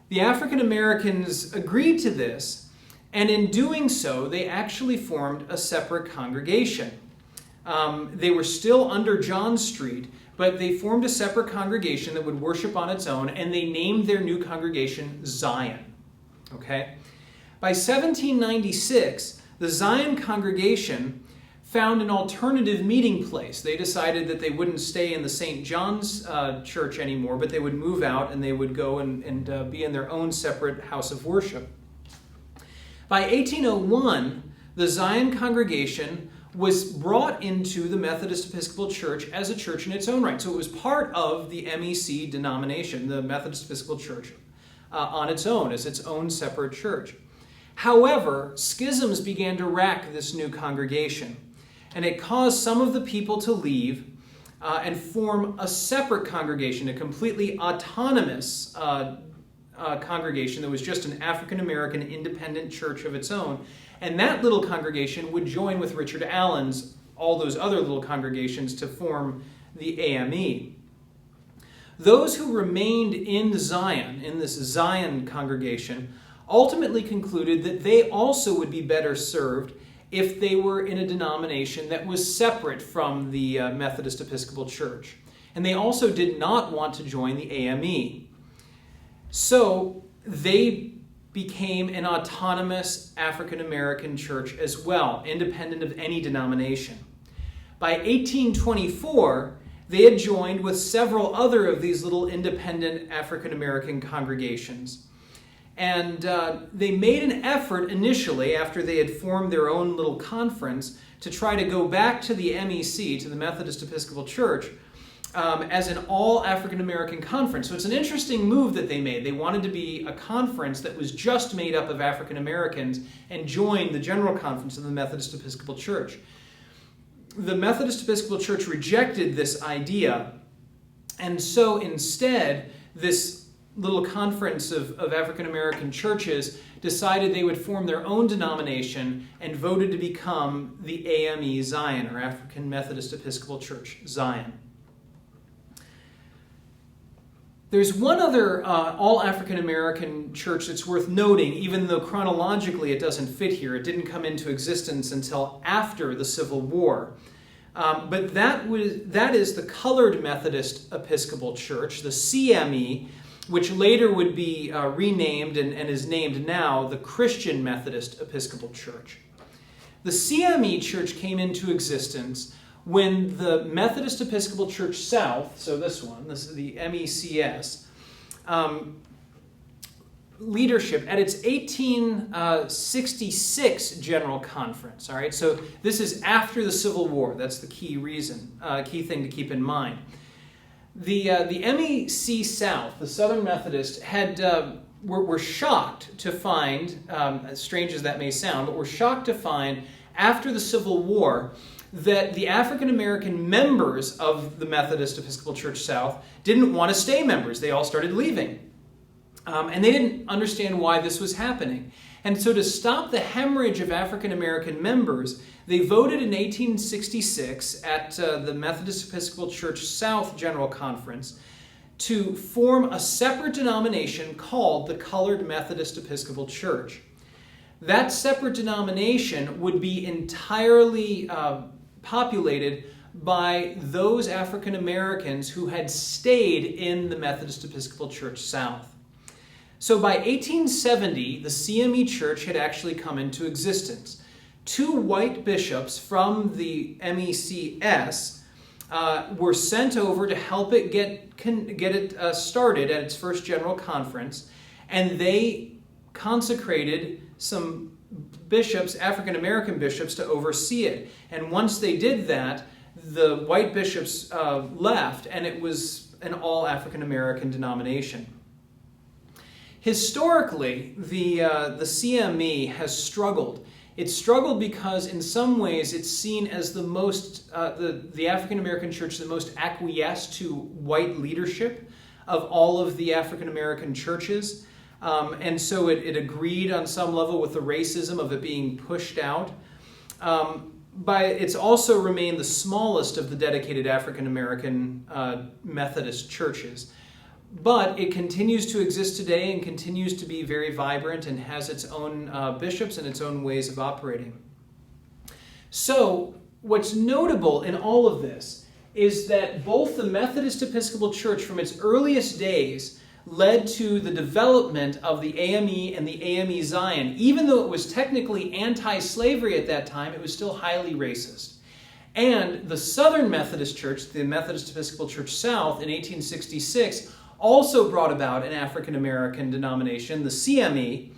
The African Americans agreed to this, and in doing so, they actually formed a separate congregation. They were still under John Street, but they formed a separate congregation that would worship on its own, and they named their new congregation Zion. Okay? By 1796, the Zion congregation found an alternative meeting place. They decided that they wouldn't stay in the St. John's Church anymore, but they would move out and they would go and be in their own separate house of worship. By 1801, the Zion congregation was brought into the Methodist Episcopal Church as a church in its own right. So it was part of the MEC denomination, the Methodist Episcopal Church, on its own, as its own separate church. However, schisms began to rack this new congregation, and it caused some of the people to leave and form a separate congregation, a completely autonomous congregation that was just an African-American independent church of its own. And that little congregation would join with Richard Allen's, all those other little congregations, to form the AME. Those who remained in Zion, in this Zion congregation, ultimately concluded that they also would be better served if they were in a denomination that was separate from the Methodist Episcopal Church. and they also did not want to join the AME. So they became an autonomous African American church as well, independent of any denomination. By 1824, they had joined with several other of these little independent African American congregations. And they made an effort initially, after they had formed their own little conference, to try to go back to the MEC, to the Methodist Episcopal Church, as an all African American conference. So it's an interesting move that they made. They wanted to be a conference that was just made up of African Americans and join the General Conference of the Methodist Episcopal Church. The Methodist Episcopal Church rejected this idea, and so instead, this little conference of African American churches decided they would form their own denomination and voted to become the AME Zion, or African Methodist Episcopal Church Zion. There's one other all African American church that's worth noting, even though chronologically it doesn't fit here. It didn't come into existence until after the Civil War. But that is the Colored Methodist Episcopal Church, the CME, which later would be renamed and is named now the Christian Methodist Episcopal Church. The CME Church came into existence when the Methodist Episcopal Church South, so this is the MECS, leadership at its 1866 General Conference. All right, so this is after the Civil War. That's the key thing to keep in mind. The MEC South, the Southern Methodist, were shocked to find, as strange as that may sound, but were shocked to find after the Civil War that the African American members of the Methodist Episcopal Church South didn't want to stay members. They all started leaving. And they didn't understand why this was happening. And so to stop the hemorrhage of African American members, they voted in 1866 at the Methodist Episcopal Church South General Conference to form a separate denomination called the Colored Methodist Episcopal Church. That separate denomination would be entirely populated by those African Americans who had stayed in the Methodist Episcopal Church South. So by 1870, the CME Church had actually come into existence. 2 white bishops from the MECS were sent over to help it get it started at its first general conference, and they consecrated some bishops, African American bishops, to oversee it. And once they did that, the white bishops left, and it was an all African American denomination. Historically, the CME has struggled. It struggled because in some ways it's seen as the most, the African American church that most acquiesced to white leadership of all of the African American churches. And so it agreed on some level with the racism of it being pushed out. But it's also remained the smallest of the dedicated African American Methodist churches. But it continues to exist today and continues to be very vibrant and has its own bishops and its own ways of operating. So what's notable in all of this is that both the Methodist Episcopal Church from its earliest days led to the development of the AME and the AME Zion. Even though it was technically anti-slavery at that time, it was still highly racist. And the Southern Methodist Church, the Methodist Episcopal Church South in 1866, also brought about an African American denomination, the CME,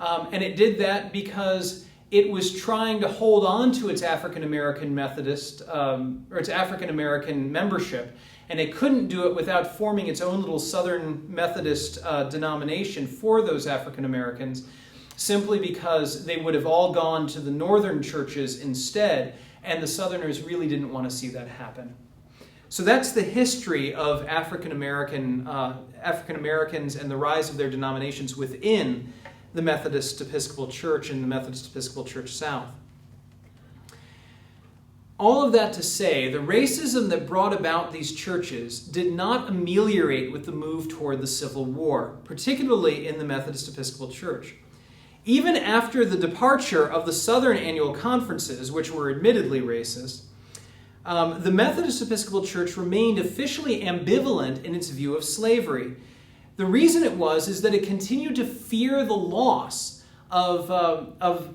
and it did that because it was trying to hold on to its African American Methodist, or its African American membership, and it couldn't do it without forming its own little Southern Methodist denomination for those African Americans, simply because they would have all gone to the northern churches instead, and the Southerners really didn't want to see that happen. So that's the history of African Americans and the rise of their denominations within the Methodist Episcopal Church and the Methodist Episcopal Church South. All of that to say, the racism that brought about these churches did not ameliorate with the move toward the Civil War, particularly in the Methodist Episcopal Church. Even after the departure of the Southern annual conferences, which were admittedly racist, the Methodist Episcopal Church remained officially ambivalent in its view of slavery. The reason it was is that it continued to fear the loss of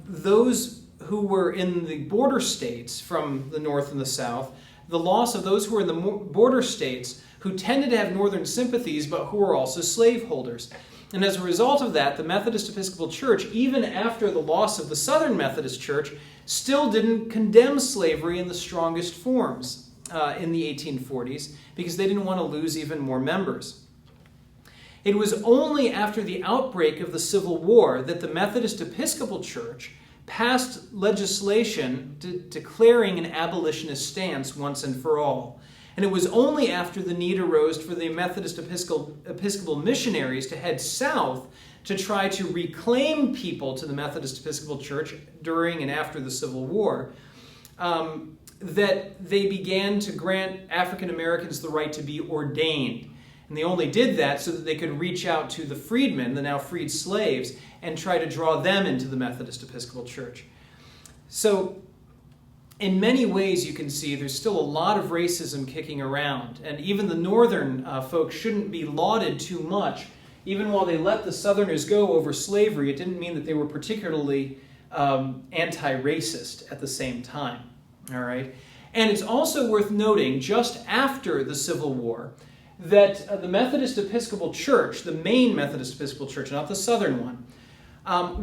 those who were in the border states from the North and the South, the loss of those who were in the border states who tended to have Northern sympathies but who were also slaveholders. And as a result of that, the Methodist Episcopal Church, even after the loss of the Southern Methodist Church, still didn't condemn slavery in the strongest forms in the 1840s because they didn't want to lose even more members. It was only after the outbreak of the Civil War that the Methodist Episcopal Church passed legislation declaring an abolitionist stance once and for all. And it was only after the need arose for the Methodist Episcopal missionaries to head south to try to reclaim people to the Methodist Episcopal Church during and after the Civil War that they began to grant African Americans the right to be ordained. And they only did that so that they could reach out to the freedmen, the now freed slaves, and try to draw them into the Methodist Episcopal Church. So, in many ways, you can see there's still a lot of racism kicking around. And even the Northern folks shouldn't be lauded too much. Even while they let the Southerners go over slavery, it didn't mean that they were particularly anti-racist at the same time. All right? And it's also worth noting, just after the Civil War, that the Methodist Episcopal Church, the main Methodist Episcopal Church, not the Southern one,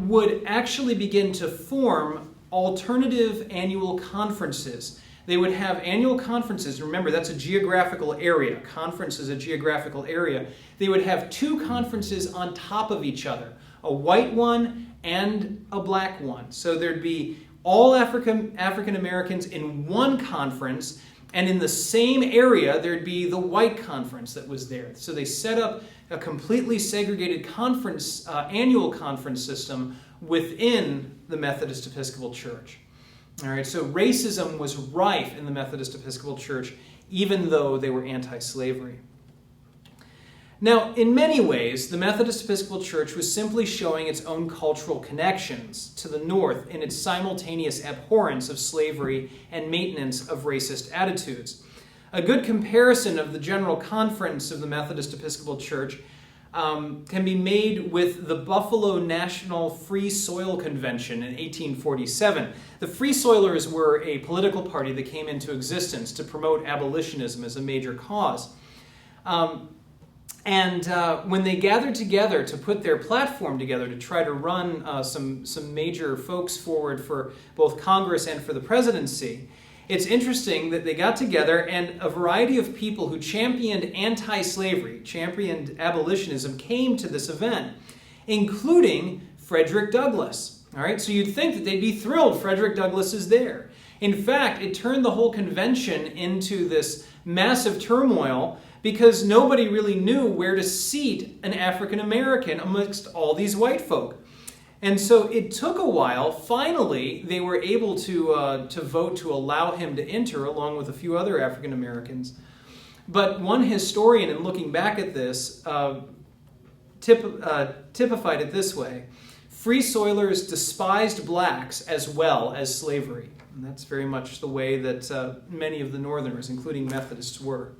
would actually begin to form alternative annual conferences. They would have annual conferences. Remember, that's a geographical area. Conference is a geographical area. They would have two conferences on top of each other, a white one and a black one. So there'd be all African Americans in one conference, and in the same area, there'd be the white conference that was there. So they set up a completely segregated conference, annual conference system within the Methodist Episcopal Church. All right, so racism was rife in the Methodist Episcopal Church, even though they were anti-slavery. Now, in many ways, the Methodist Episcopal Church was simply showing its own cultural connections to the North in its simultaneous abhorrence of slavery and maintenance of racist attitudes. A good comparison of the General Conference of the Methodist Episcopal Church can be made with the Buffalo National Free Soil Convention in 1847. The Free Soilers were a political party that came into existence to promote abolitionism as a major cause. When they gathered together to put their platform together to try to run some major folks forward for both Congress and for the presidency, it's interesting that they got together and a variety of people who championed anti-slavery, championed abolitionism, came to this event, including Frederick Douglass. All right, so you'd think that they'd be thrilled Frederick Douglass is there. In fact, it turned the whole convention into this massive turmoil because nobody really knew where to seat an African American amongst all these white folk. And so it took a while. Finally, they were able to vote to allow him to enter, along with a few other African Americans. But one historian, in looking back at this, typified it this way: Free Soilers despised blacks as well as slavery. And that's very much the way that many of the Northerners, including Methodists, were.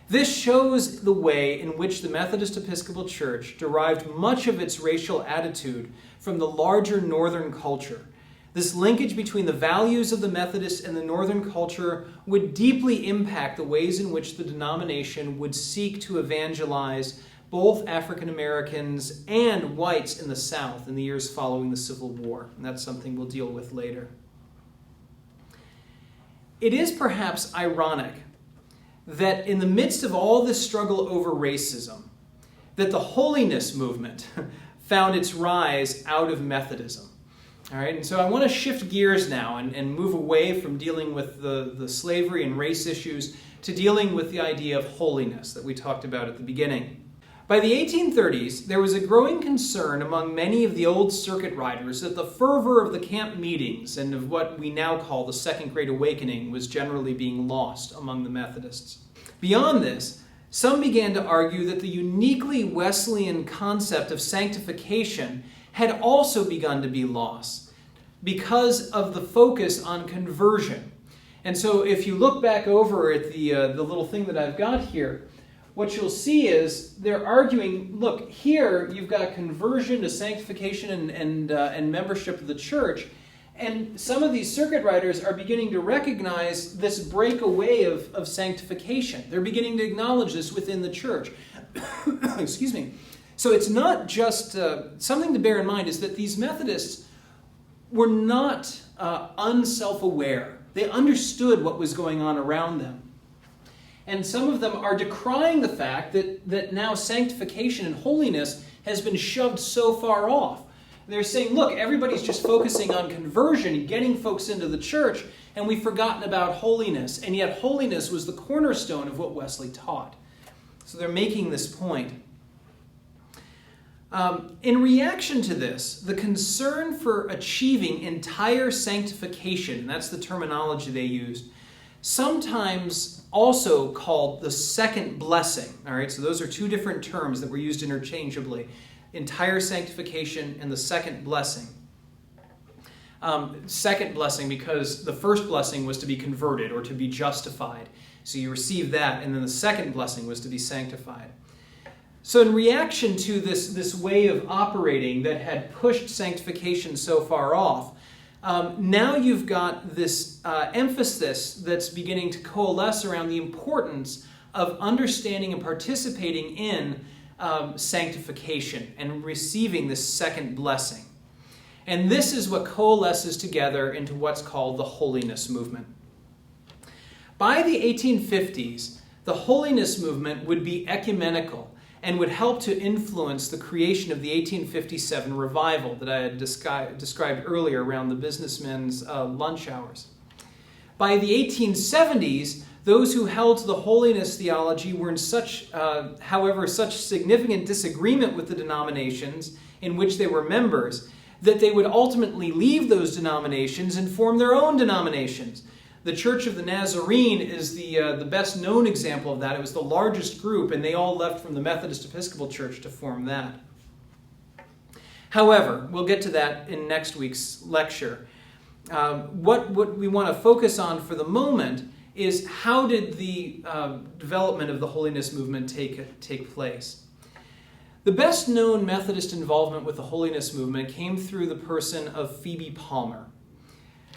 This shows the way in which the Methodist Episcopal Church derived much of its racial attitude from the larger Northern culture. This linkage between the values of the Methodists and the Northern culture would deeply impact the ways in which the denomination would seek to evangelize both African Americans and whites in the South in the years following the Civil War. And that's something we'll deal with later. It is perhaps ironic that in the midst of all this struggle over racism, that the holiness movement found its rise out of Methodism. All right, and so I want to shift gears now and move away from dealing with the slavery and race issues to dealing with the idea of holiness that we talked about at the beginning. By the 1830s, there was a growing concern among many of the old circuit riders that the fervor of the camp meetings and of what we now call the Second Great Awakening was generally being lost among the Methodists. Beyond this, some began to argue that the uniquely Wesleyan concept of sanctification had also begun to be lost because of the focus on conversion. And so if you look back over at the little thing that I've got here, what you'll see is they're arguing, look, here you've got conversion to sanctification and membership of the church. And some of these circuit riders are beginning to recognize this breakaway of sanctification. They're beginning to acknowledge this within the church. Excuse me. So it's not just something to bear in mind is that these Methodists were not unself-aware. They understood what was going on around them. And some of them are decrying the fact that now sanctification and holiness has been shoved so far off. They're saying, look, everybody's just focusing on conversion, getting folks into the church, and we've forgotten about holiness. And yet holiness was the cornerstone of what Wesley taught. So they're making this point. In reaction to this, the concern for achieving entire sanctification, and that's the terminology they used, sometimes also called the second blessing. All right, so those are two different terms that were used interchangeably. Entire sanctification and the second blessing. Second blessing because the first blessing was to be converted or to be justified. So you receive that, and then the second blessing was to be sanctified. So in reaction to this way of operating that had pushed sanctification so far off, now you've got this emphasis that's beginning to coalesce around the importance of understanding and participating in sanctification and receiving this second blessing. And this is what coalesces together into what's called the holiness movement. By the 1850s, the holiness movement would be ecumenical and would help to influence the creation of the 1857 revival that I had described earlier around the businessmen's lunch hours. By the 1870s, those who held to the holiness theology were in such significant disagreement with the denominations in which they were members that they would ultimately leave those denominations and form their own denominations. The Church of the Nazarene is the best known example of that. It was the largest group, and they all left from the Methodist Episcopal Church to form that. However, we'll get to that in next week's lecture. What we want to focus on for the moment is how did the development of the holiness movement take place? The best known Methodist involvement with the holiness movement came through the person of Phoebe Palmer.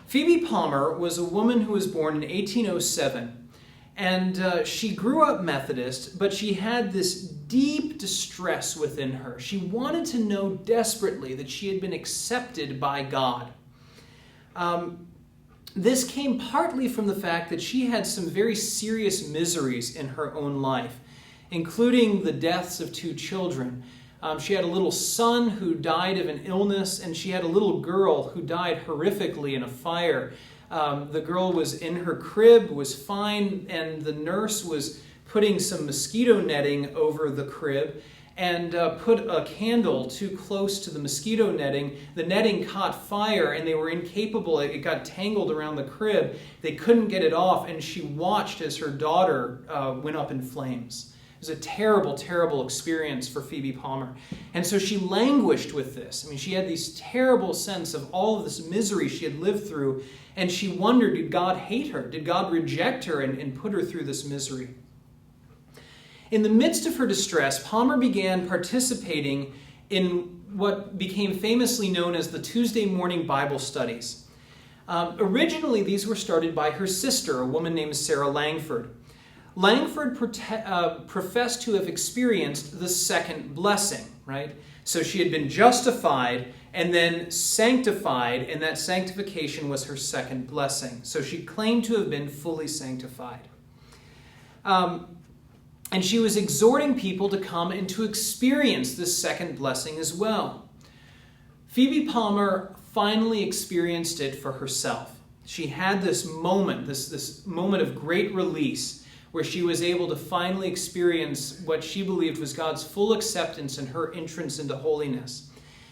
Phoebe Palmer was a woman who was born in 1807, and she grew up Methodist, but she had this deep distress within her. She wanted to know desperately that she had been accepted by God. This came partly from the fact that she had some very serious miseries in her own life, including the deaths of two children. She had a little son who died of an illness, and she had a little girl who died horrifically in a fire. The girl was in her crib, was fine, and the nurse was putting some mosquito netting over the crib and put a candle too close to the mosquito netting. The netting caught fire, and they were incapable. It got tangled around the crib. They couldn't get it off, and she watched as her daughter went up in flames. It was a terrible, terrible experience for Phoebe Palmer. And so she languished with this. I mean, she had this terrible sense of all of this misery she had lived through, and she wondered, did God hate her? Did God reject her and put her through this misery? In the midst of her distress, Palmer began participating in what became famously known as the Tuesday morning Bible studies. Originally, these were started by her sister, a woman named Sarah Langford. Langford professed to have experienced the second blessing, right? So she had been justified and then sanctified, and that sanctification was her second blessing. So she claimed to have been fully sanctified. And she was exhorting people to come and to experience this second blessing as well. Phoebe Palmer finally experienced it for herself. She had this moment, this moment of great release, where she was able to finally experience what she believed was God's full acceptance and her entrance into holiness.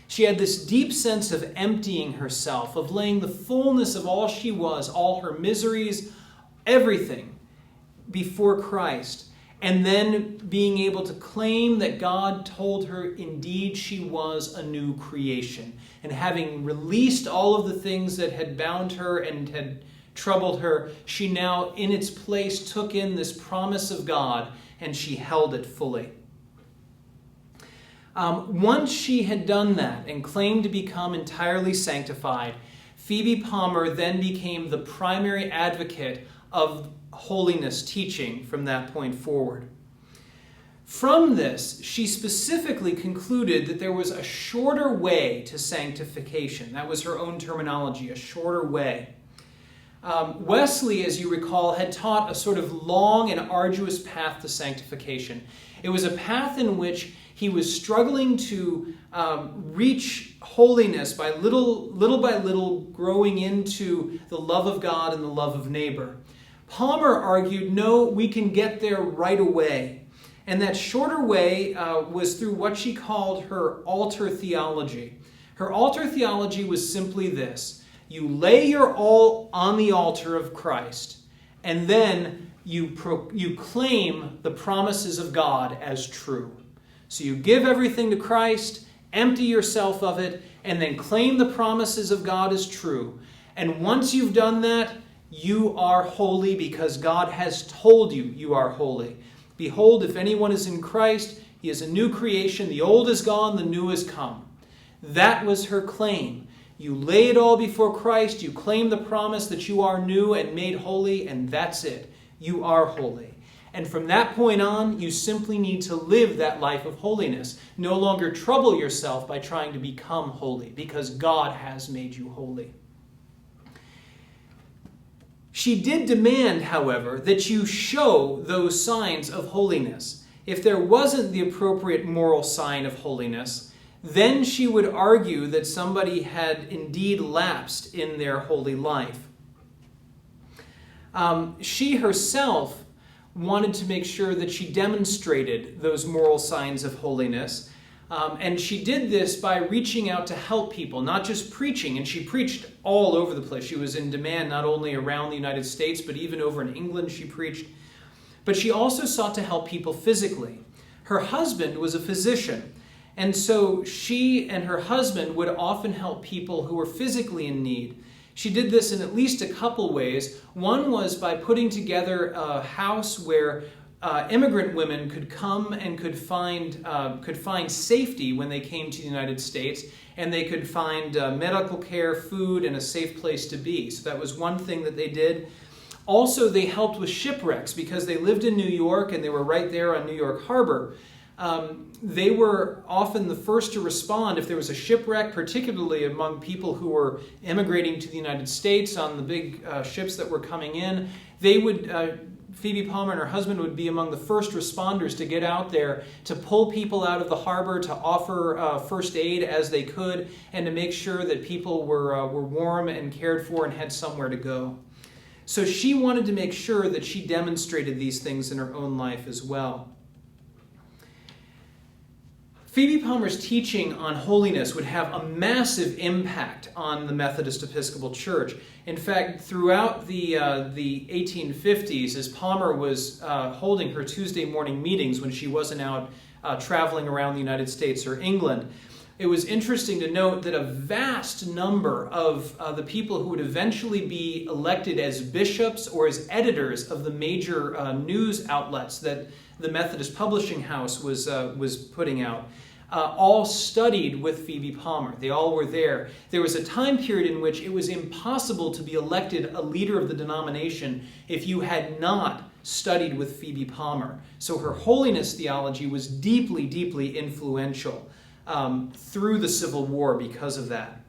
She had this deep sense of emptying herself, of laying the fullness of all she was, all her miseries, everything, before Christ, and then being able to claim that God told her indeed she was a new creation. And having released all of the things that had bound her and had troubled her, she now in its place took in this promise of God and she held it fully. Once she had done that and claimed to become entirely sanctified, Phoebe Palmer then became the primary advocate of holiness teaching from that point forward. From this, she specifically concluded that there was a shorter way to sanctification. That was her own terminology, a shorter way. Wesley, as you recall, had taught a sort of long and arduous path to sanctification. It was a path in which he was struggling to reach holiness by little by little, growing into the love of God and the love of neighbor. Palmer argued, no, we can get there right away. And that shorter way was through what she called her altar theology. Her altar theology was simply this: you lay your all on the altar of Christ, and then you claim the promises of God as true. So you give everything to Christ, empty yourself of it, and then claim the promises of God as true. And once you've done that, you are holy because God has told you you are holy. Behold, if anyone is in Christ, he is a new creation. The old is gone, the new is come. That was her claim. You lay it all before Christ, you claim the promise that you are new and made holy, and that's it. You are holy. And from that point on, you simply need to live that life of holiness. No longer trouble yourself by trying to become holy, because God has made you holy. She did demand, however, that you show those signs of holiness. If there wasn't the appropriate moral sign of holiness, then she would argue that somebody had indeed lapsed in their holy life. She herself wanted to make sure that she demonstrated those moral signs of holiness. And she did this by reaching out to help people, not just preaching. And she preached all over the place. She was in demand not only around the United States, but even over in England she preached. But she also sought to help people physically. Her husband was a physician. And so she and her husband would often help people who were physically in need. She did this in at least a couple ways. One was by putting together a house where immigrant women could come and could find safety when they came to the United States, and they could find medical care, food, and a safe place to be. So that was one thing that they did. Also, they helped with shipwrecks because they lived in New York and they were right there on New York Harbor. They were often the first to respond if there was a shipwreck, particularly among people who were immigrating to the United States on the big ships that were coming in. They would, Phoebe Palmer and her husband would be among the first responders to get out there, to pull people out of the harbor, to offer first aid as they could, and to make sure that people were warm and cared for and had somewhere to go. So she wanted to make sure that she demonstrated these things in her own life as well. Phoebe Palmer's teaching on holiness would have a massive impact on the Methodist Episcopal Church. In fact, throughout the 1850s, as Palmer was holding her Tuesday morning meetings when she wasn't out traveling around the United States or England, it was interesting to note that a vast number of the people who would eventually be elected as bishops or as editors of the major news outlets that the Methodist Publishing House was putting out, all studied with Phoebe Palmer. They all were there. There was a time period in which it was impossible to be elected a leader of the denomination if you had not studied with Phoebe Palmer. So her holiness theology was deeply, deeply influential through the Civil War because of that.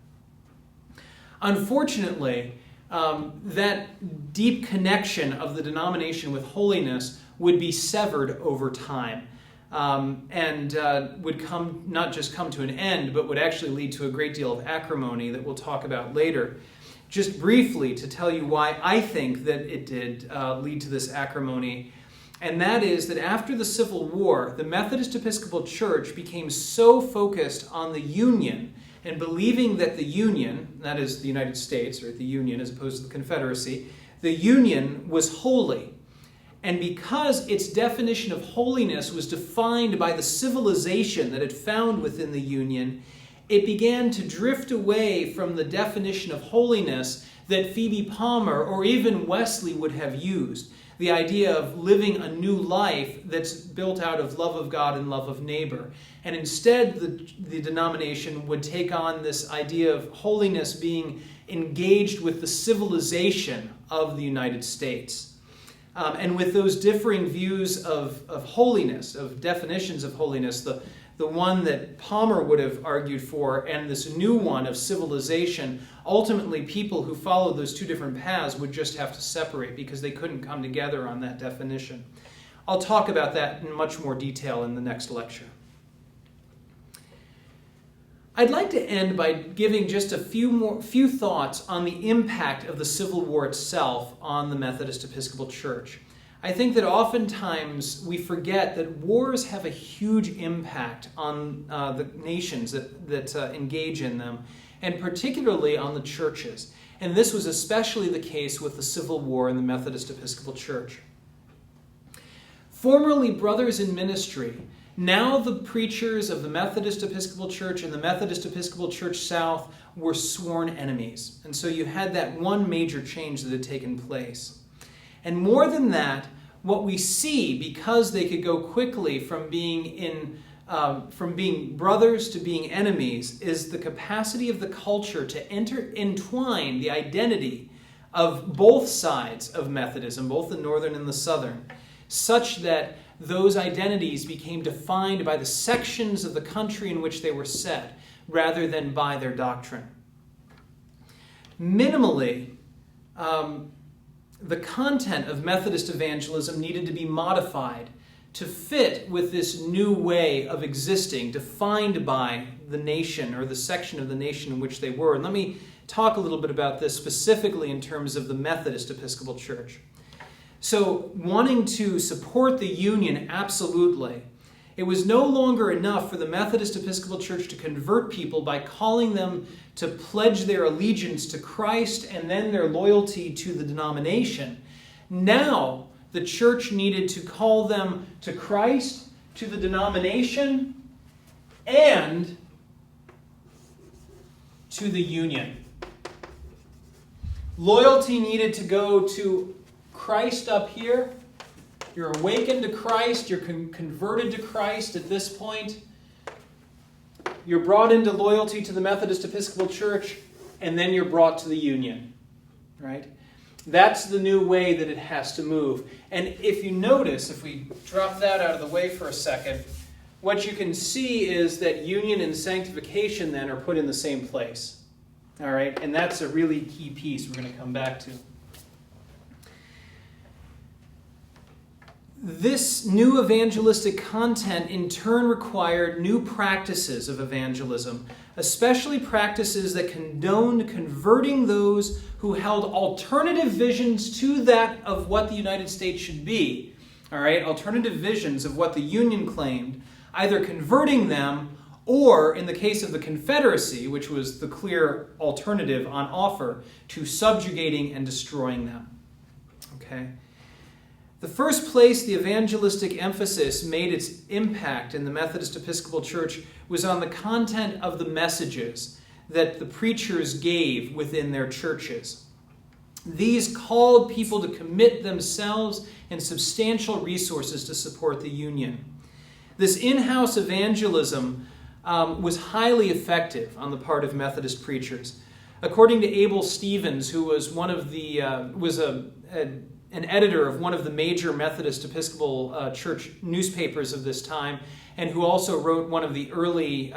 Unfortunately, that deep connection of the denomination with holiness would be severed over time. And would not just come to an end, but would actually lead to a great deal of acrimony that we'll talk about later. Just briefly to tell you why I think that it did lead to this acrimony, and that is that after the Civil War, the Methodist Episcopal Church became so focused on the Union and believing that the Union, that is the United States, or the Union as opposed to the Confederacy, the Union was holy. And because its definition of holiness was defined by the civilization that it found within the Union, it began to drift away from the definition of holiness that Phoebe Palmer or even Wesley would have used. The idea of living a new life that's built out of love of God and love of neighbor. And instead, the denomination would take on this idea of holiness being engaged with the civilization of the United States. And with those differing views of holiness, of definitions of holiness, the one that Palmer would have argued for and this new one of civilization, ultimately people who followed those two different paths would just have to separate because they couldn't come together on that definition. I'll talk about that in much more detail in the next lecture. I'd like to end by giving just a few thoughts on the impact of the Civil War itself on the Methodist Episcopal Church. I think that oftentimes we forget that wars have a huge impact on the nations that engage in them, and particularly on the churches. And this was especially the case with the Civil War in the Methodist Episcopal Church. Formerly brothers in ministry, now the preachers of the Methodist Episcopal Church and the Methodist Episcopal Church South were sworn enemies. And so you had that one major change that had taken place. And more than that, what we see, because they could go quickly from being brothers to being enemies, is the capacity of the culture to entwine the identity of both sides of Methodism, both the northern and the southern, such that those identities became defined by the sections of the country in which they were set, rather than by their doctrine. Minimally, the content of Methodist evangelism needed to be modified to fit with this new way of existing, defined by the nation or the section of the nation in which they were. And let me talk a little bit about this specifically in terms of the Methodist Episcopal Church. So, wanting to support the Union, absolutely. It was no longer enough for the Methodist Episcopal Church to convert people by calling them to pledge their allegiance to Christ and then their loyalty to the denomination. Now, the church needed to call them to Christ, to the denomination, and to the Union. Loyalty needed to go to Christ up here. You're awakened to Christ. You're converted to Christ at this point. You're brought into loyalty to the Methodist Episcopal Church, and then you're brought to the Union. Right? That's the new way that it has to move. And if you notice, if we drop that out of the way for a second, what you can see is that union and sanctification then are put in the same place. All right? And that's a really key piece we're going to come back to. This new evangelistic content in turn required new practices of evangelism, especially practices that condoned converting those who held alternative visions to that of what the United States should be. All right, alternative visions of what the Union claimed, either converting them or, in the case of the Confederacy, which was the clear alternative on offer, to subjugating and destroying them. Okay. The first place the evangelistic emphasis made its impact in the Methodist Episcopal Church was on the content of the messages that the preachers gave within their churches. These called people to commit themselves and substantial resources to support the Union. This in-house evangelism was highly effective on the part of Methodist preachers. According to Abel Stevens, who was an editor of one of the major Methodist Episcopal Church newspapers of this time, and who also wrote one of the early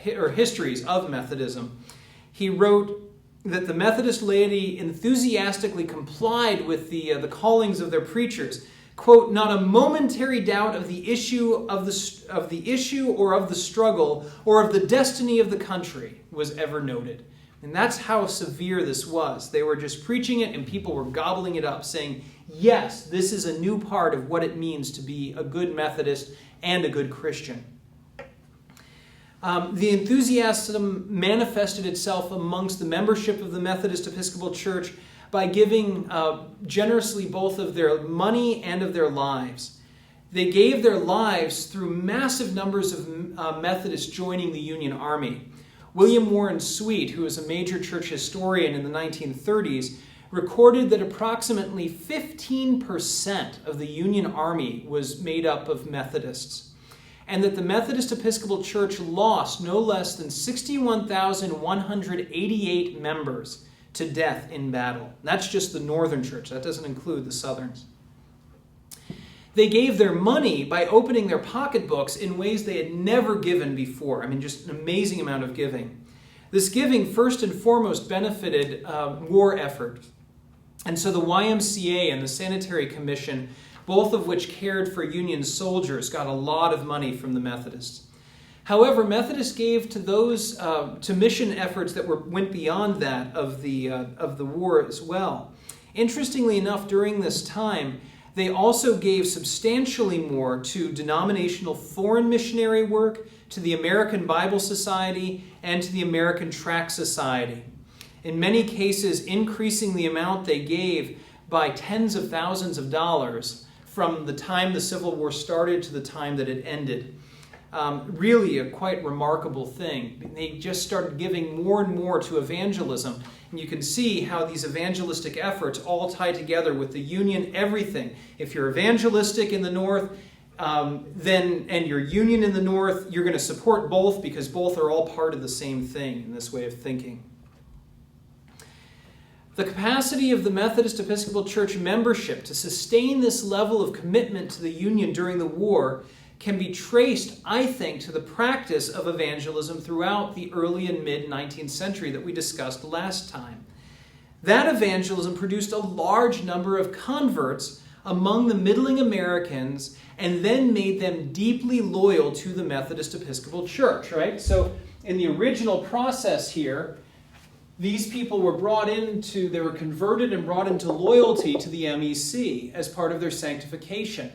histories of Methodism. He wrote that the Methodist laity enthusiastically complied with the callings of their preachers. Quote, "Not a momentary doubt of the issue or of the struggle or of the destiny of the country was ever noted." And that's how severe this was. They were just preaching it and people were gobbling it up, saying, yes, this is a new part of what it means to be a good Methodist and a good Christian. The enthusiasm manifested itself amongst the membership of the Methodist Episcopal Church by giving generously both of their money and of their lives. They gave their lives through massive numbers of Methodists joining the Union Army. William Warren Sweet, who was a major church historian in the 1930s, recorded that approximately 15% of the Union Army was made up of Methodists, and that the Methodist Episcopal Church lost no less than 61,188 members to death in battle. That's just the Northern Church. That doesn't include the Southerns. They gave their money by opening their pocketbooks in ways they had never given before. I mean, just an amazing amount of giving. This giving first and foremost benefited war effort. And so the YMCA and the Sanitary Commission, both of which cared for Union soldiers, got a lot of money from the Methodists. However, Methodists gave to those to mission efforts that went beyond that of the war as well. Interestingly enough, during this time, they also gave substantially more to denominational foreign missionary work, to the American Bible Society, and to the American Tract Society. In many cases, increasing the amount they gave by tens of thousands of dollars from the time the Civil War started to the time that it ended. Really a quite remarkable thing. They just started giving more and more to evangelism. And you can see how these evangelistic efforts all tie together with the Union, everything. If you're evangelistic in the North, and your Union in the North, you're going to support both because both are all part of the same thing in this way of thinking. The capacity of the Methodist Episcopal Church membership to sustain this level of commitment to the Union during the war can be traced, I think, to the practice of evangelism throughout the early and mid-19th century that we discussed last time. That evangelism produced a large number of converts among the middling Americans and then made them deeply loyal to the Methodist Episcopal Church, right? So in the original process here, these people were they were converted and brought into loyalty to the MEC as part of their sanctification.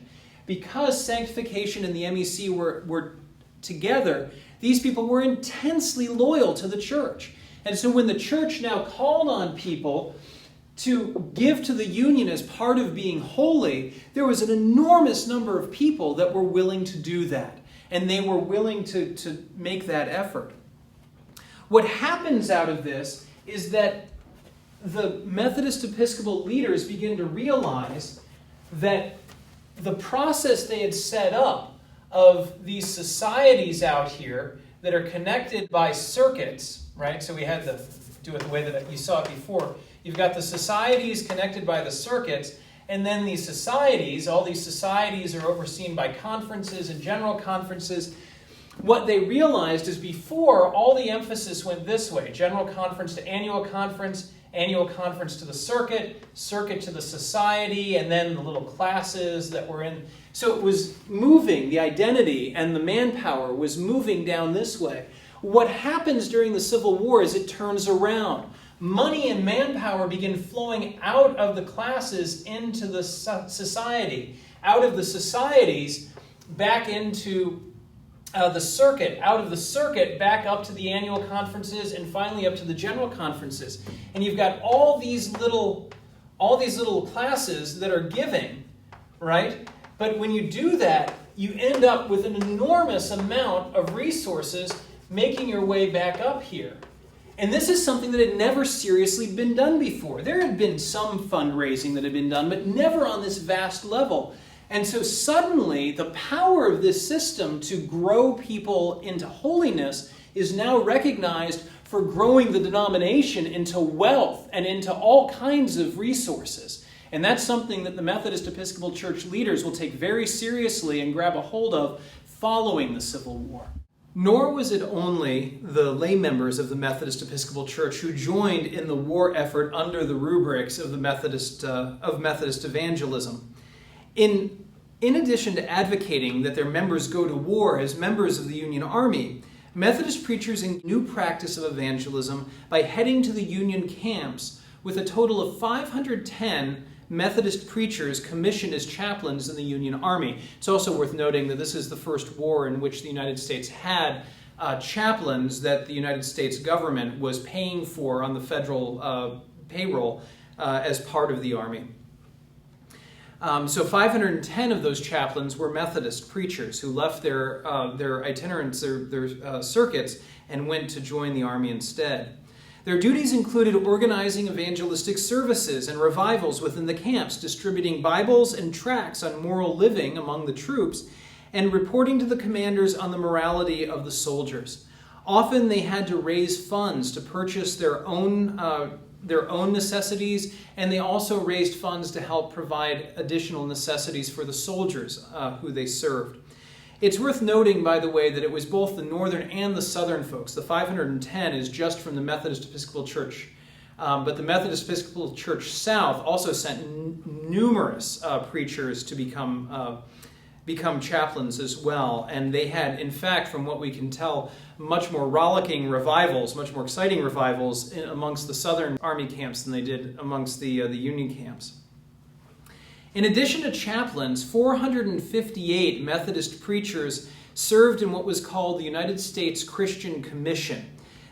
Because sanctification and the MEC were together, these people were intensely loyal to the church. And so when the church now called on people to give to the Union as part of being holy, there was an enormous number of people that were willing to do that. And they were willing to make that effort. What happens out of this is that the Methodist Episcopal leaders begin to realize that the process they had set up of these societies out here that are connected by circuits, right? So we had to do it the way that you saw it before. You've got the societies connected by the circuits, and then these societies, all these societies are overseen by conferences and general conferences. What they realized is before, all the emphasis went this way: general conference to annual conference to the circuit to the society, and then the little classes that were in. So it was moving, the identity and the manpower was moving down this way. What happens during the Civil War is it turns around. Money and manpower begin flowing out of the classes into the society, out of the societies back into the circuit, out of the circuit back up to the annual conferences, and finally up to the general conferences. And you've got all these little classes that are giving, right? But when you do that, you end up with an enormous amount of resources making your way back up here. And this is something that had never seriously been done before. There had been some fundraising that had been done, but never on this vast level. And so suddenly, the power of this system to grow people into holiness is now recognized for growing the denomination into wealth and into all kinds of resources. And that's something that the Methodist Episcopal Church leaders will take very seriously and grab a hold of following the Civil War. Nor was it only the lay members of the Methodist Episcopal Church who joined in the war effort under the rubrics of the Methodist evangelism. In addition to advocating that their members go to war as members of the Union Army, Methodist preachers in new practice of evangelism by heading to the Union camps with a total of 510 Methodist preachers commissioned as chaplains in the Union Army. It's also worth noting that this is the first war in which the United States had chaplains that the United States government was paying for on the federal payroll as part of the Army. So 510 of those chaplains were Methodist preachers who left their itinerants, their circuits, and went to join the army instead. Their duties included organizing evangelistic services and revivals within the camps, distributing Bibles and tracts on moral living among the troops, and reporting to the commanders on the morality of the soldiers. Often they had to raise funds to purchase their own necessities, and they also raised funds to help provide additional necessities for the soldiers who they served. It's worth noting, by the way, that it was both the northern and the southern folks. The 510 is just from the Methodist Episcopal Church, but the Methodist Episcopal Church South also sent numerous preachers to become chaplains as well. And they had, in fact, from what we can tell, much more rollicking revivals, much more exciting revivals amongst the southern army camps than they did amongst the Union camps. In addition to chaplains, 458 Methodist preachers served in what was called the United States Christian Commission.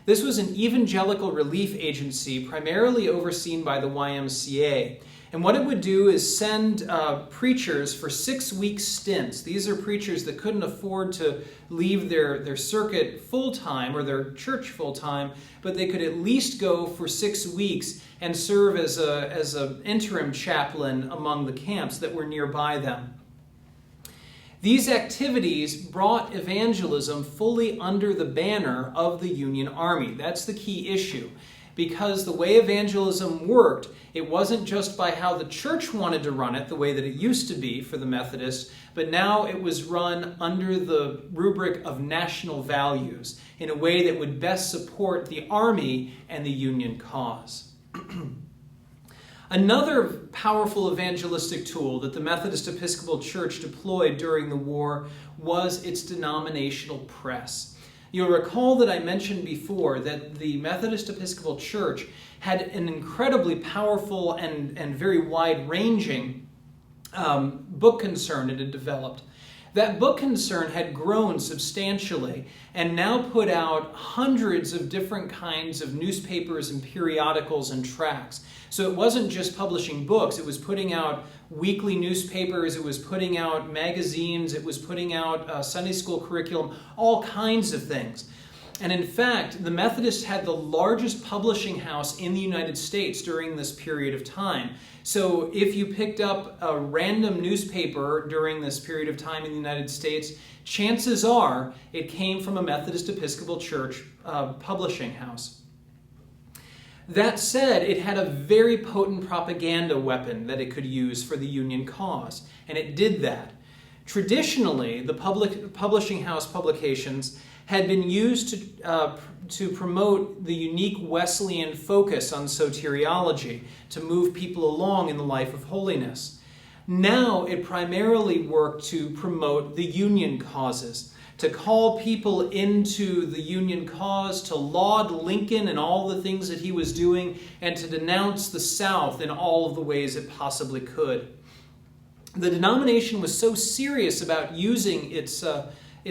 This was an evangelical relief agency primarily overseen by the YMCA. And what it would do is send preachers for 6-week stints. These are preachers that couldn't afford to leave their circuit full-time or their church full-time, but they could at least go for 6 weeks and serve as an interim chaplain among the camps that were nearby them. These activities brought evangelism fully under the banner of the Union Army. That's the key issue. Because the way evangelism worked, it wasn't just by how the church wanted to run it, the way that it used to be for the Methodists, but now it was run under the rubric of national values in a way that would best support the Army and the Union cause. Another powerful evangelistic tool that the Methodist Episcopal Church deployed during the war was its denominational press. You'll recall that I mentioned before that the Methodist Episcopal Church had an incredibly powerful and very wide-ranging book concern it had developed. That book concern had grown substantially and now put out hundreds of different kinds of newspapers and periodicals and tracts. So it wasn't just publishing books, it was putting out weekly newspapers, it was putting out magazines, it was putting out Sunday school curriculum, all kinds of things. And in fact, the Methodists had the largest publishing house in the United States during this period of time. So if you picked up a random newspaper during this period of time in the United States, chances are it came from a Methodist Episcopal Church publishing house. That said, it had a very potent propaganda weapon that it could use for the Union cause, and it did that. Traditionally, the publishing house publications had been used to promote the unique Wesleyan focus on soteriology, to move people along in the life of holiness. Now it primarily worked to promote the Union causes, to call people into the Union cause, to laud Lincoln and all the things that he was doing, and to denounce the South in all of the ways it possibly could. The denomination was so serious about using its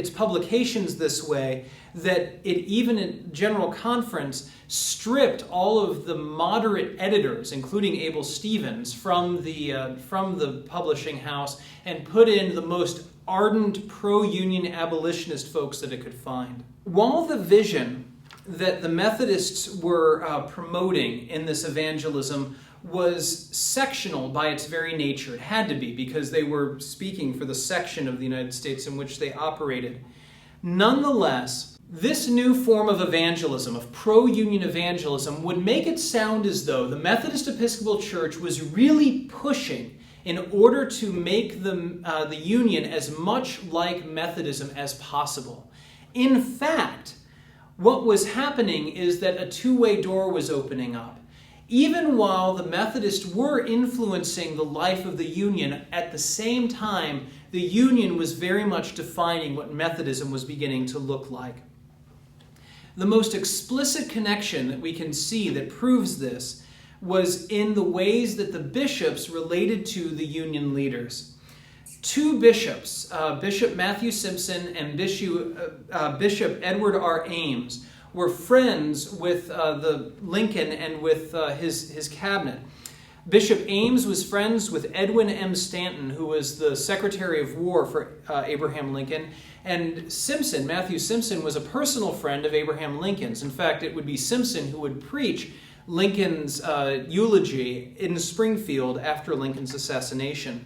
publications this way that it even in General Conference stripped all of the moderate editors, including Abel Stevens, from the publishing house and put in the most ardent pro-Union abolitionist folks that it could find. While the vision that the Methodists were promoting in this evangelism was sectional by its very nature. It had to be, because they were speaking for the section of the United States in which they operated. Nonetheless, this new form of evangelism, of pro-Union evangelism, would make it sound as though the Methodist Episcopal Church was really pushing in order to make the Union as much like Methodism as possible. In fact, what was happening is that a two-way door was opening up. Even while the Methodists were influencing the life of the Union, at the same time, the Union was very much defining what Methodism was beginning to look like. The most explicit connection that we can see that proves this was in the ways that the bishops related to the Union leaders. Two bishops, Bishop Matthew Simpson and Bishop Edward R. Ames, were friends with the Lincoln and with his cabinet. Bishop Ames was friends with Edwin M. Stanton, who was the Secretary of War for Abraham Lincoln. And Simpson, Matthew Simpson, was a personal friend of Abraham Lincoln's. In fact, it would be Simpson who would preach Lincoln's eulogy in Springfield after Lincoln's assassination.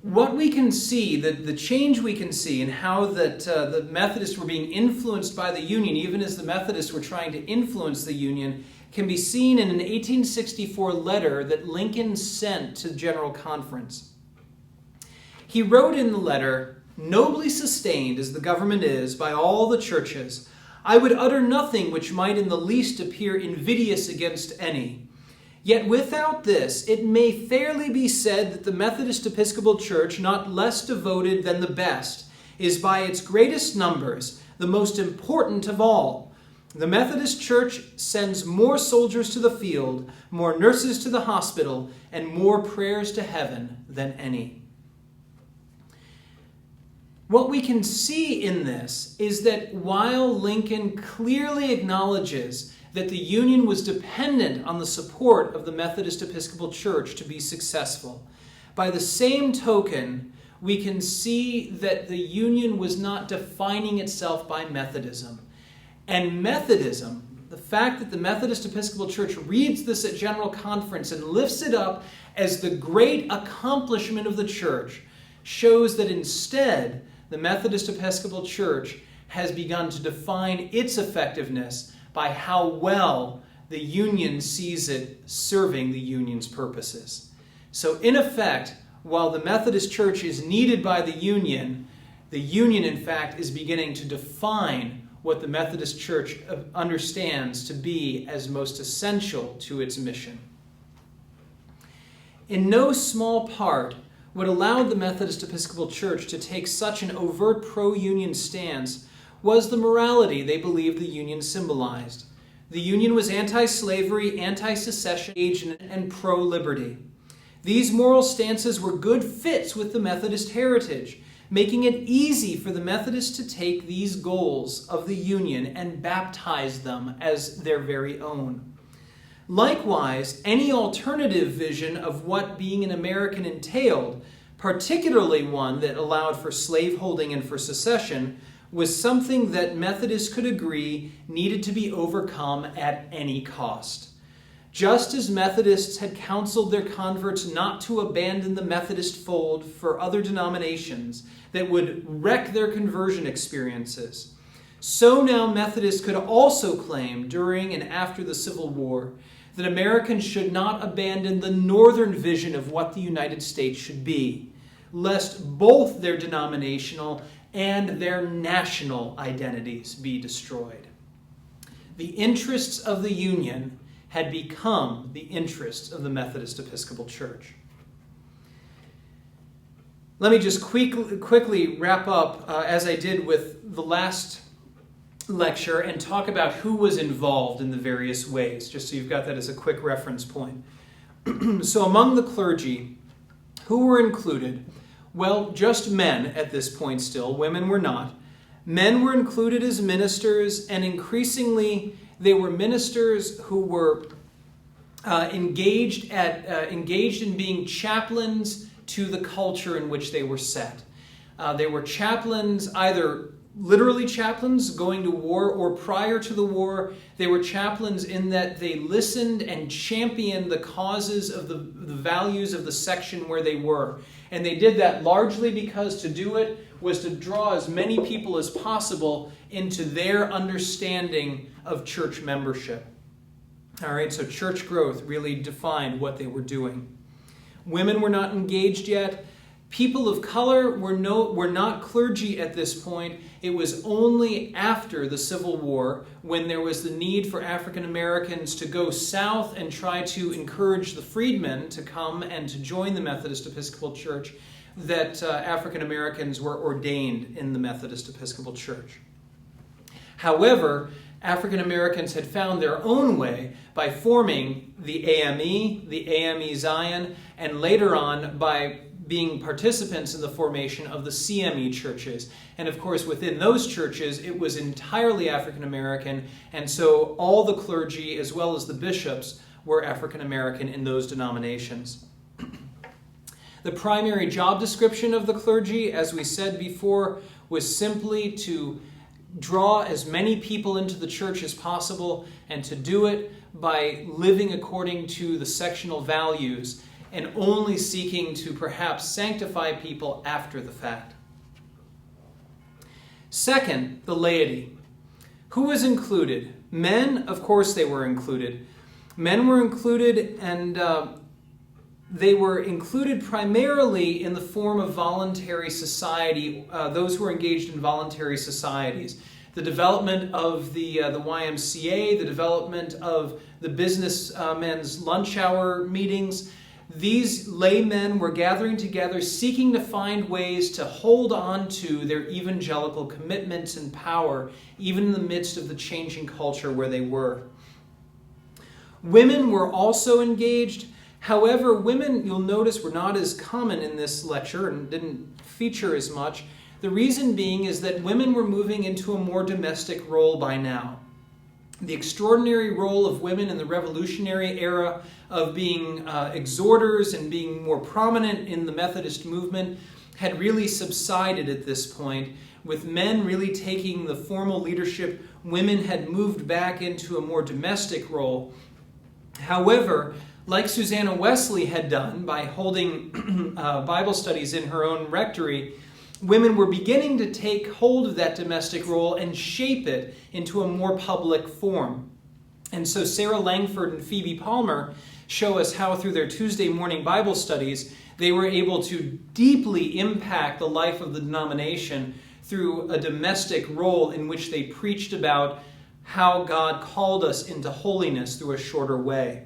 What we can see, the change we can see in how that the Methodists were being influenced by the Union, even as the Methodists were trying to influence the Union, can be seen in an 1864 letter that Lincoln sent to the General Conference. He wrote in the letter, "Nobly sustained as the government is by all the churches, I would utter nothing which might in the least appear invidious against any. Yet without this, it may fairly be said that the Methodist Episcopal Church, not less devoted than the best, is by its greatest numbers the most important of all. The Methodist Church sends more soldiers to the field, more nurses to the hospital, and more prayers to heaven than any." What we can see in this is that while Lincoln clearly acknowledges that the Union was dependent on the support of the Methodist Episcopal Church to be successful, by the same token, we can see that the Union was not defining itself by Methodism. And Methodism, the fact that the Methodist Episcopal Church reads this at General Conference and lifts it up as the great accomplishment of the church, shows that instead the Methodist Episcopal Church has begun to define its effectiveness by how well the Union sees it serving the Union's purposes. So in effect, while the Methodist Church is needed by the Union in fact is beginning to define what the Methodist Church understands to be as most essential to its mission. In no small part, what allowed the Methodist Episcopal Church to take such an overt pro-Union stance was the morality they believed the Union symbolized. The Union was anti-slavery, anti-secession, and pro-liberty. These moral stances were good fits with the Methodist heritage, making it easy for the Methodists to take these goals of the Union and baptize them as their very own. Likewise, any alternative vision of what being an American entailed, particularly one that allowed for slaveholding and for secession, was something that Methodists could agree needed to be overcome at any cost. Just as Methodists had counseled their converts not to abandon the Methodist fold for other denominations that would wreck their conversion experiences, so now Methodists could also claim during and after the Civil War that Americans should not abandon the northern vision of what the United States should be, lest both their denominational and their national identities be destroyed. The interests of the Union had become the interests of the Methodist Episcopal Church. Let me just quickly wrap up, as I did with the last lecture, and talk about who was involved in the various ways, just so you've got that as a quick reference point. So among the clergy, who were included? Well, just men at this point still. Women were not. Men were included as ministers, and increasingly they were ministers who were engaged in being chaplains to the culture in which they were set. They were chaplains, either literally chaplains going to war, or prior to the war, they were chaplains in that they listened and championed the causes of the values of the section where they were. And they did that largely because to do it was to draw as many people as possible into their understanding of church membership. All right, so church growth really defined what they were doing. Women were not engaged yet. People of color were not clergy at this point. It was only after the Civil War, when there was the need for African Americans to go south and try to encourage the freedmen to come and to join the Methodist Episcopal Church, that African Americans were ordained in the Methodist Episcopal Church. However, African Americans had found their own way by forming the AME Zion, and later on by being participants in the formation of the CME churches. And of course, within those churches, it was entirely African American, and so all the clergy, as well as the bishops, were African American in those denominations. The primary job description of the clergy, as we said before, was simply to draw as many people into the church as possible, and to do it by living according to the sectional values and only seeking to perhaps sanctify people after the fact. Second, the laity. Who was included? Men, of course they were included. Men were included, and they were included primarily in the form of voluntary society, those who were engaged in voluntary societies. The development of the YMCA, the development of the businessmen's lunch hour meetings. These laymen were gathering together, seeking to find ways to hold on to their evangelical commitments and power, even in the midst of the changing culture where they were. Women were also engaged. However, women, you'll notice, were not as common in this lecture and didn't feature as much. The reason being is that women were moving into a more domestic role by now. The extraordinary role of women in the Revolutionary era of being exhorters and being more prominent in the Methodist movement had really subsided at this point. With men really taking the formal leadership, women had moved back into a more domestic role. However, like Susanna Wesley had done by holding Bible studies in her own rectory, women were beginning to take hold of that domestic role and shape it into a more public form. And so Sarah Langford and Phoebe Palmer show us how through their Tuesday morning Bible studies, they were able to deeply impact the life of the denomination through a domestic role in which they preached about how God called us into holiness through a shorter way.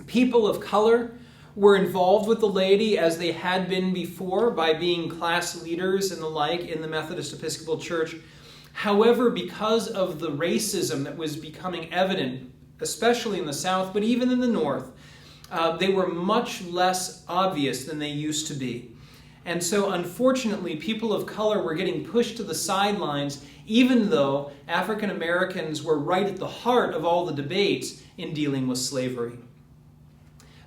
People of color were involved with the laity as they had been before by being class leaders and the like in the Methodist Episcopal Church. However, because of the racism that was becoming evident, especially in the South, but even in the North, they were much less obvious than they used to be. And so, unfortunately, people of color were getting pushed to the sidelines, even though African Americans were right at the heart of all the debates in dealing with slavery.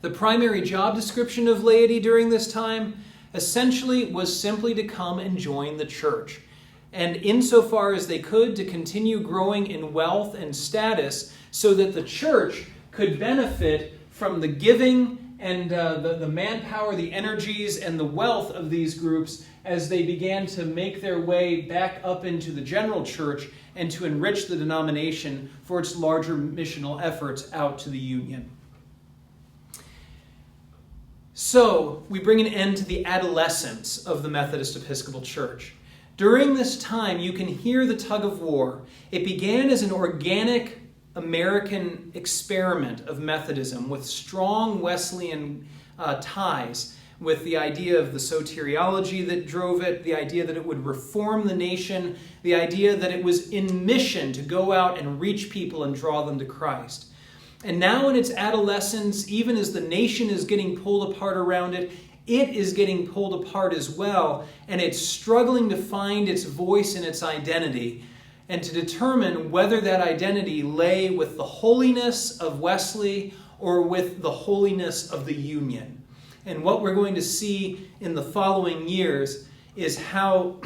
The primary job description of laity during this time essentially was simply to come and join the church, and insofar as they could, to continue growing in wealth and status so that the church could benefit from the giving and the manpower, the energies, and the wealth of these groups as they began to make their way back up into the general church and to enrich the denomination for its larger missional efforts out to the Union. So, we bring an end to the adolescence of the Methodist Episcopal Church. During this time, you can hear the tug of war. It began as an organic American experiment of Methodism with strong Wesleyan ties, with the idea of the soteriology that drove it, the idea that it would reform the nation, the idea that it was in mission to go out and reach people and draw them to Christ. And now in its adolescence, even as the nation is getting pulled apart around it, it is getting pulled apart as well, and it's struggling to find its voice and its identity, and to determine whether that identity lay with the holiness of Wesley or with the holiness of the Union. And what we're going to see in the following years is how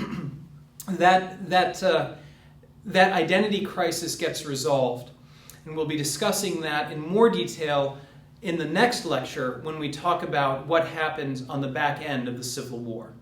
that identity crisis gets resolved. And we'll be discussing that in more detail in the next lecture when we talk about what happened on the back end of the Civil War.